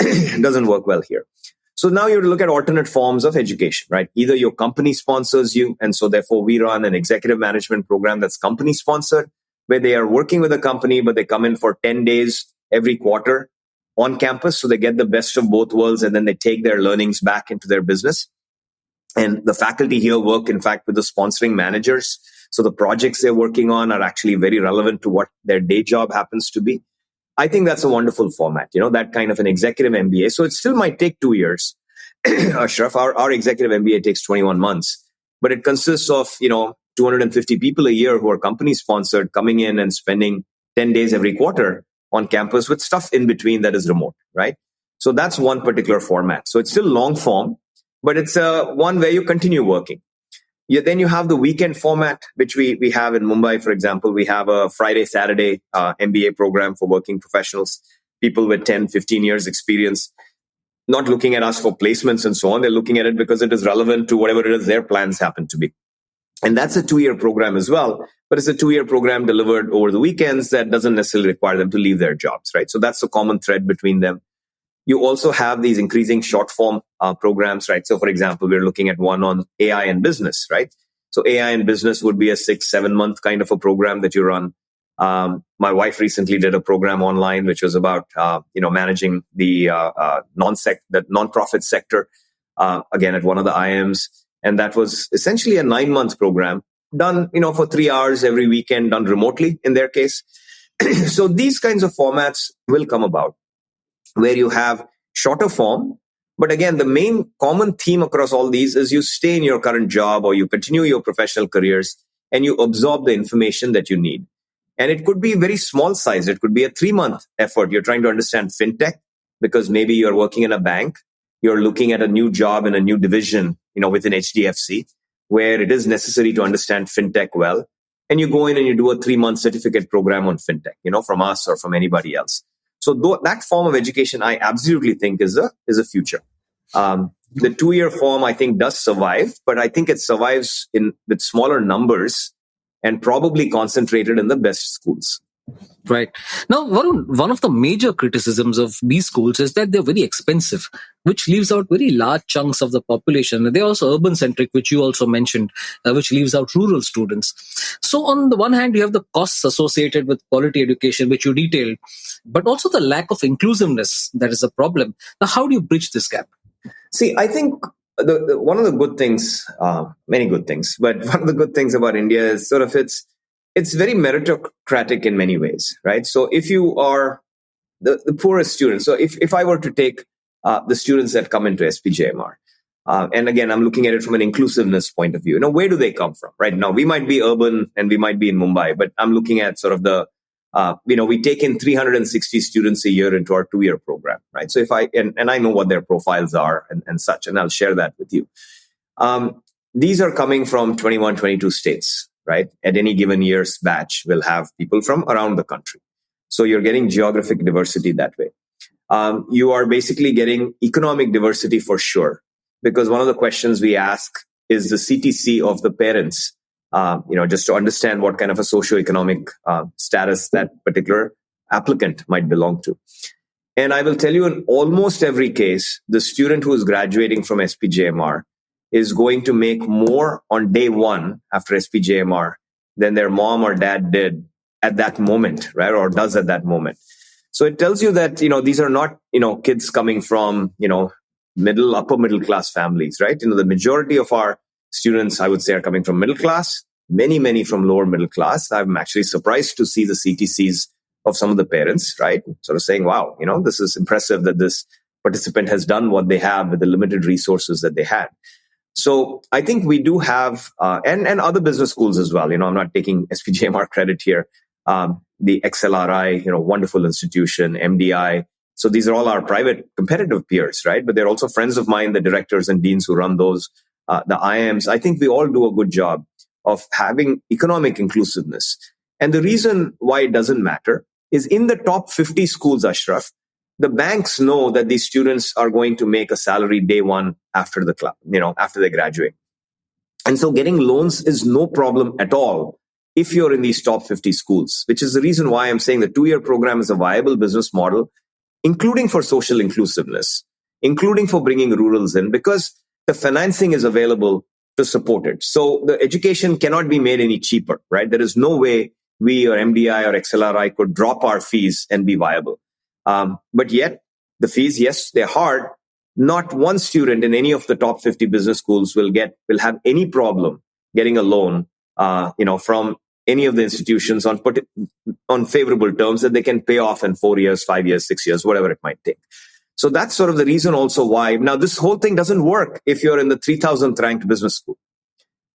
It doesn't work well here. So now you look at alternate forms of education, right? Either your company sponsors you, and so therefore we run an executive management program that's company sponsored, where they are working with a company, but they come in for 10 days every quarter on campus. So they get the best of both worlds, and then they take their learnings back into their business. And the faculty here work, in fact, with the sponsoring managers. So the projects they're working on are actually very relevant to what their day job happens to be. I think that's a wonderful format, that kind of an executive MBA. So it still might take 2 years. Ashraf, our executive MBA takes 21 months, but it consists of, 250 people a year who are company sponsored, coming in and spending 10 days every quarter on campus with stuff in between that is remote, right? So that's one particular format. So it's still long form, but it's one where you continue working. Then you have the weekend format, which we have in Mumbai, for example. We have a Friday, Saturday MBA program for working professionals, people with 10, 15 years experience, not looking at us for placements and so on. They're looking at it because it is relevant to whatever it is their plans happen to be. And that's a 2-year program as well, but it's a 2-year program delivered over the weekends that doesn't necessarily require them to leave their jobs, right? So that's the common thread between them. You also have these increasing short form programs, right? So for example, we're looking at one on AI and business, right? So AI and business would be a 6-7 month kind of a program that you run. My wife recently did a program online, which was about, managing the nonprofit sector, again, at one of the IMs. And that was essentially a 9-month program done, for 3 hours every weekend, done remotely in their case. So these kinds of formats will come about where you have shorter form. But again, the main common theme across all these is you stay in your current job or you continue your professional careers and you absorb the information that you need. And it could be very small size. It could be a 3-month effort. You're trying to understand fintech because maybe you're working in a bank. You're looking at a new job in a new division, within HDFC, where it is necessary to understand fintech well. And you go in and you do a 3-month certificate program on fintech, from us or from anybody else. So that form of education, I absolutely think is a future. The 2-year form, I think, does survive, but I think it survives with smaller numbers and probably concentrated in the best schools. Right. Now, Varun, one of the major criticisms of these schools is that they're very expensive, which leaves out very large chunks of the population. They're also urban-centric, which you also mentioned, which leaves out rural students. So on the one hand, you have the costs associated with quality education, which you detailed, but also the lack of inclusiveness that is a problem. Now, how do you bridge this gap? See, I think one of the good things, many good things, but one of the good things about India is sort of it's very meritocratic in many ways, right? So if you are the poorest student, so if I were to take the students that come into SPJMR, and again, I'm looking at it from an inclusiveness point of view, where do they come from, right? Now, we might be urban and we might be in Mumbai, but I'm looking at sort of we take in 360 students a year into our 2-year program, right? So if and I know what their profiles are and such, and I'll share that with you. These are coming from 21, 22 states. Right? At any given year's batch, we'll have people from around the country. So you're getting geographic diversity that way. You are basically getting economic diversity for sure, because one of the questions we ask is the CTC of the parents, just to understand what kind of a socioeconomic status that particular applicant might belong to. And I will tell you, in almost every case, the student who is graduating from SPJMR is going to make more on day one after SPJMR than their mom or dad did at that moment, right? Or does at that moment. So it tells you that, these are not, kids coming from, upper middle class families, right? The majority of our students, I would say, are coming from middle class, many from lower middle class. I'm actually surprised to see the CTCs of some of the parents, right? Sort of saying, wow, this is impressive that this participant has done what they have with the limited resources that they had. So I think we do have, and other business schools as well. I'm not taking SPJMR credit here. the XLRI, wonderful institution, MDI. So these are all our private competitive peers, right? But they're also friends of mine, the directors and deans who run those, the IMs. I think we all do a good job of having economic inclusiveness. And the reason why it doesn't matter is in the top 50 schools, Ashraf, the banks know that these students are going to make a salary day one after the club, after they graduate. And so getting loans is no problem at all if you're in these top 50 schools, which is the reason why I'm saying the 2-year program is a viable business model, including for social inclusiveness, including for bringing rurals in, because the financing is available to support it. So the education cannot be made any cheaper, right? There is no way we or MDI or XLRI could drop our fees and be viable. But yet the fees, yes, they're hard. Not one student in any of the top 50 business schools will have any problem getting a loan, from any of the institutions on favorable terms that they can pay off in 4 years, 5 years, 6 years, whatever it might take. So that's sort of the reason also why. Now, this whole thing doesn't work if you're in the 3,000th ranked business school,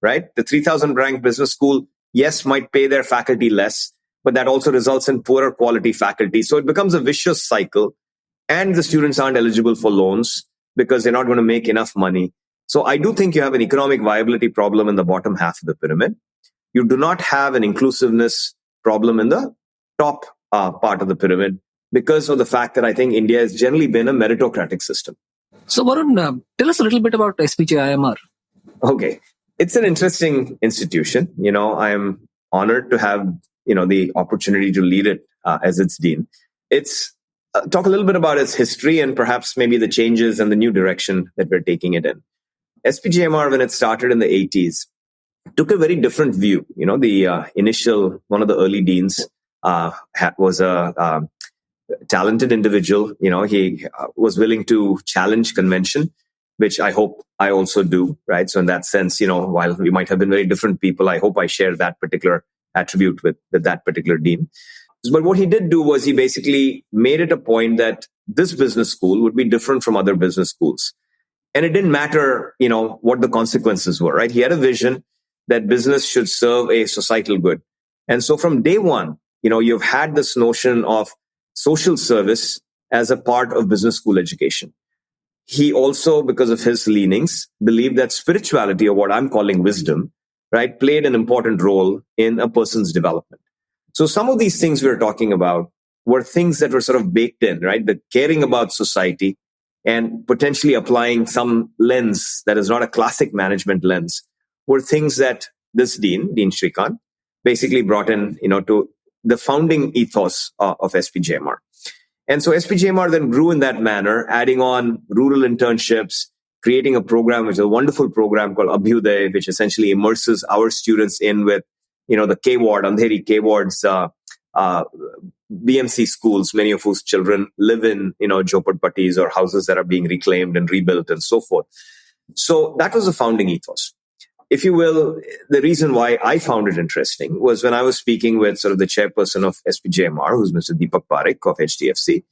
right? The 3,000th ranked business school, yes, might pay their faculty less, but that also results in poorer quality faculty. So it becomes a vicious cycle, and the students aren't eligible for loans because they're not going to make enough money. So I do think you have an economic viability problem in the bottom half of the pyramid. You do not have an inclusiveness problem in the top part of the pyramid because of the fact that I think India has generally been a meritocratic system. So Varun, tell us a little bit about SPJIMR. Okay. It's an interesting institution. I am honored to have, the opportunity to lead it as its dean. It's talk a little bit about its history and perhaps maybe the changes and the new direction that we're taking it in. SPJIMR, when it started in the 80s, took a very different view. One of the early deans was a talented individual. He was willing to challenge convention, which I hope I also do, right? So in that sense, while we might have been very different people, I hope I share that particular attribute with that particular dean. But what he did do was he basically made it a point that this business school would be different from other business schools. And it didn't matter, what the consequences were, right? He had a vision that business should serve a societal good. And so from day one, you've had this notion of social service as a part of business school education. He also, because of his leanings, believed that spirituality, or what I'm calling wisdom, right, played an important role in a person's development. So some of these things we're talking about were things that were sort of baked in, right? The caring about society and potentially applying some lens that is not a classic management lens were things that this Dean Shrikant, basically brought in, to the founding ethos of SPJIMR. And so SPJIMR then grew in that manner, adding on rural internships, creating a program, which is a wonderful program called Abhyuday, which essentially immerses our students in with, the K-Ward, Andheri K-Wards, BMC schools, many of whose children live in, jhoppadpattis or houses that are being reclaimed and rebuilt and so forth. So that was the founding ethos. If you will, the reason why I found it interesting was when I was speaking with sort of the chairperson of SPJIMR, who's Mr. Deepak Parekh of HDFC.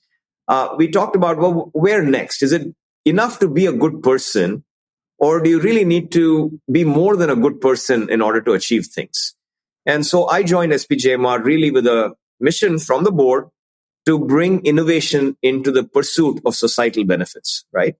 We talked about, well, where next? Is it enough to be a good person, or do you really need to be more than a good person in order to achieve things? And so I joined SPJIMR really with a mission from the board to bring innovation into the pursuit of societal benefits, right?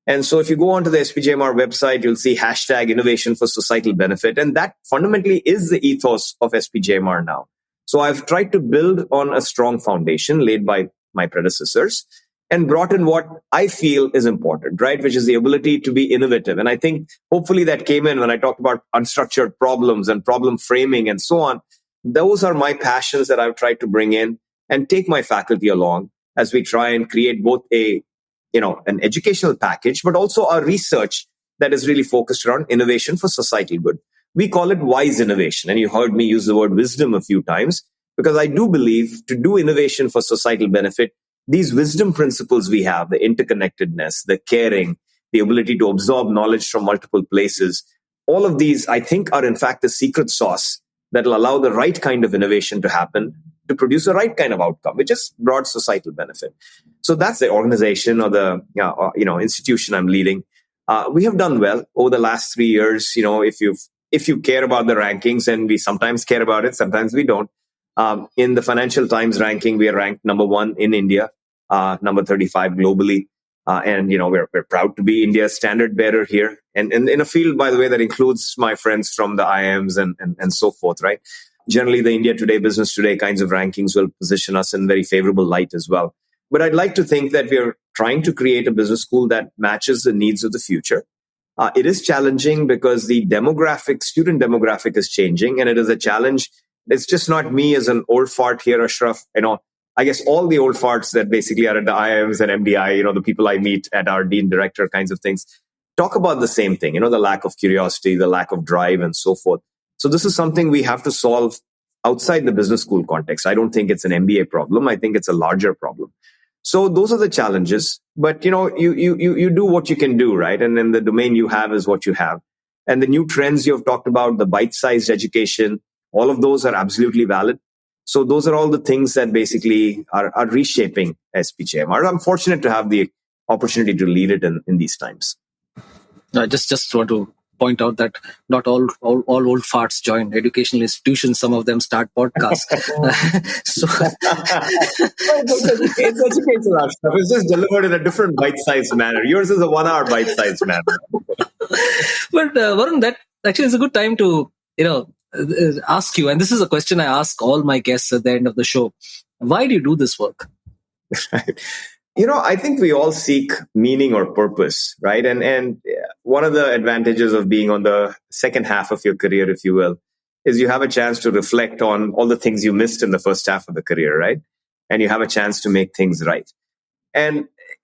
And so if you go onto the SPJIMR website, you'll see hashtag innovation for societal benefit. And that fundamentally is the ethos of SPJIMR now. So I've tried to build on a strong foundation laid by my predecessors and brought in what I feel is important, right? Which is the ability to be innovative. And I think hopefully that came in when I talked about unstructured problems and problem framing and so on. Those are my passions that I've tried to bring in and take my faculty along as we try and create both an educational package, but also our research that is really focused around innovation for societal good. We call it wise innovation. And you heard me use the word wisdom a few times, because I do believe to do innovation for societal benefit, these wisdom principles we have, the interconnectedness, the caring, the ability to absorb knowledge from multiple places, all of these, I think, are in fact the secret sauce that will allow the right kind of innovation to happen to produce the right kind of outcome, which is broad societal benefit. So that's the organization or the institution I'm leading. We have done well over the last 3 years. If you care about the rankings, and we sometimes care about it, sometimes we don't. In the Financial Times ranking, we are ranked number 1 in India, number 35 globally. And, we're proud to be India's standard bearer here. And in a field, by the way, that includes my friends from the IIMs and so forth, right? Generally, the India Today, Business Today kinds of rankings will position us in very favorable light as well. But I'd like to think that we're trying to create a business school that matches the needs of the future. It is challenging because the student demographic is changing, and it is a challenge. It's just not me as an old fart here, Ashraf. I guess all the old farts that basically are at the IIMs and MDI, the people I meet at our dean director kinds of things, talk about the same thing, the lack of curiosity, the lack of drive, and so forth. So this is something we have to solve outside the business school context. I don't think it's an MBA problem. I think it's a larger problem. So those are the challenges. But, you do what you can do, right? And then the domain you have is what you have. And the new trends you have talked about, the bite-sized education, all of those are absolutely valid. So those are all the things that basically are reshaping SPJMR. I'm fortunate to have the opportunity to lead it in these times. I just want to point out that not all old farts join educational institutions. Some of them start podcasts. It's educational stuff. It's just delivered in a different bite-sized manner. Yours is a 1-hour bite-sized manner. But Varun, that actually is a good time to ask you, and this is a question I ask all my guests at the end of the show. Why do you do this work? I think we all seek meaning or purpose, right? And one of the advantages of being on the second half of your career, if you will, is you have a chance to reflect on all the things you missed in the first half of the career, right? And you have a chance to make things right.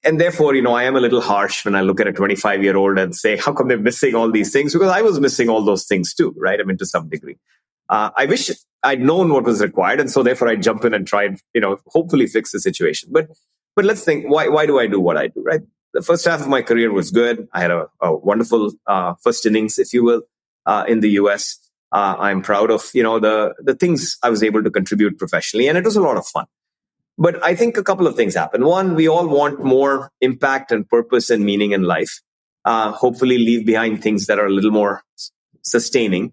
And therefore, I am a little harsh when I look at a 25-year-old and say, how come they're missing all these things? Because I was missing all those things too, right? I mean, to some degree. I wish I'd known what was required. And so therefore I jump in and try and, hopefully fix the situation. But let's think, why do I do what I do, right? The first half of my career was good. I had a wonderful first innings, if you will, in the US. I'm proud of, the things I was able to contribute professionally. And it was a lot of fun. But I think a couple of things happen. One, we all want more impact and purpose and meaning in life. Hopefully leave behind things that are a little more sustaining.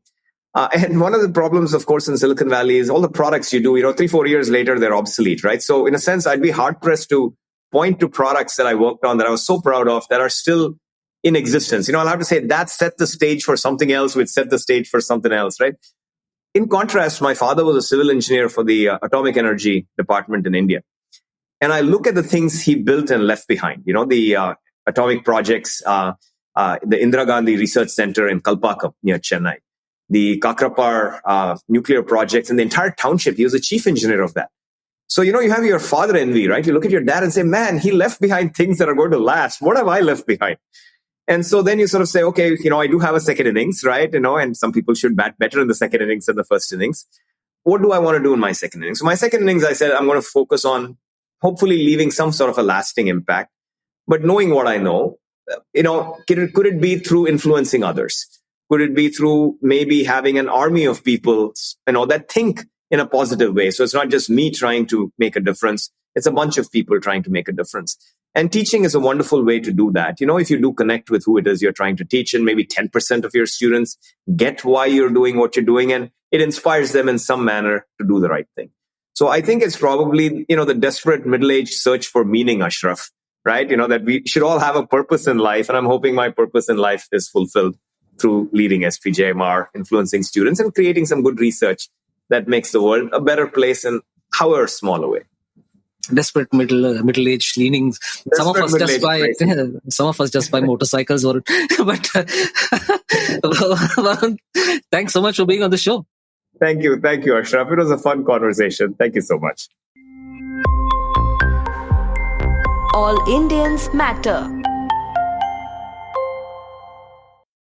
And one of the problems, of course, in Silicon Valley is all the products you do, 3-4 years later, they're obsolete, right? So in a sense, I'd be hard pressed to point to products that I worked on that I was so proud of that are still in existence. I'll have to say that set the stage for something else, which set the stage for something else, right? In contrast, my father was a civil engineer for the atomic energy department in India. And I look at the things he built and left behind, the atomic projects, the Indira Gandhi Research Center in Kalpakkam near Chennai, the Kakrapar nuclear projects, and the entire township. He was the chief engineer of that. So, you have your father envy, right? You look at your dad and say, man, he left behind things that are going to last. What have I left behind? And so then you sort of say, okay, I do have a second innings, right? And some people should bat better in the second innings than the first innings. What do I want to do in my second innings? So my second innings, I said, I'm going to focus on hopefully leaving some sort of a lasting impact. But knowing what I know, could it be through influencing others? Could it be through maybe having an army of people, that think in a positive way? So it's not just me trying to make a difference. It's a bunch of people trying to make a difference. And teaching is a wonderful way to do that. If you do connect with who it is you're trying to teach, and maybe 10% of your students get why you're doing what you're doing, and it inspires them in some manner to do the right thing. So I think it's probably, the desperate middle-aged search for meaning, Ashraf, right? That we should all have a purpose in life. And I'm hoping my purpose in life is fulfilled through leading SPJMR, influencing students, and creating some good research that makes the world a better place in however small a way. Desperate middle-aged leanings. Some of us just buy motorcycles, or but thanks so much for being on the show. Thank you, Ashraf. It was a fun conversation. Thank you so much. All Indians matter.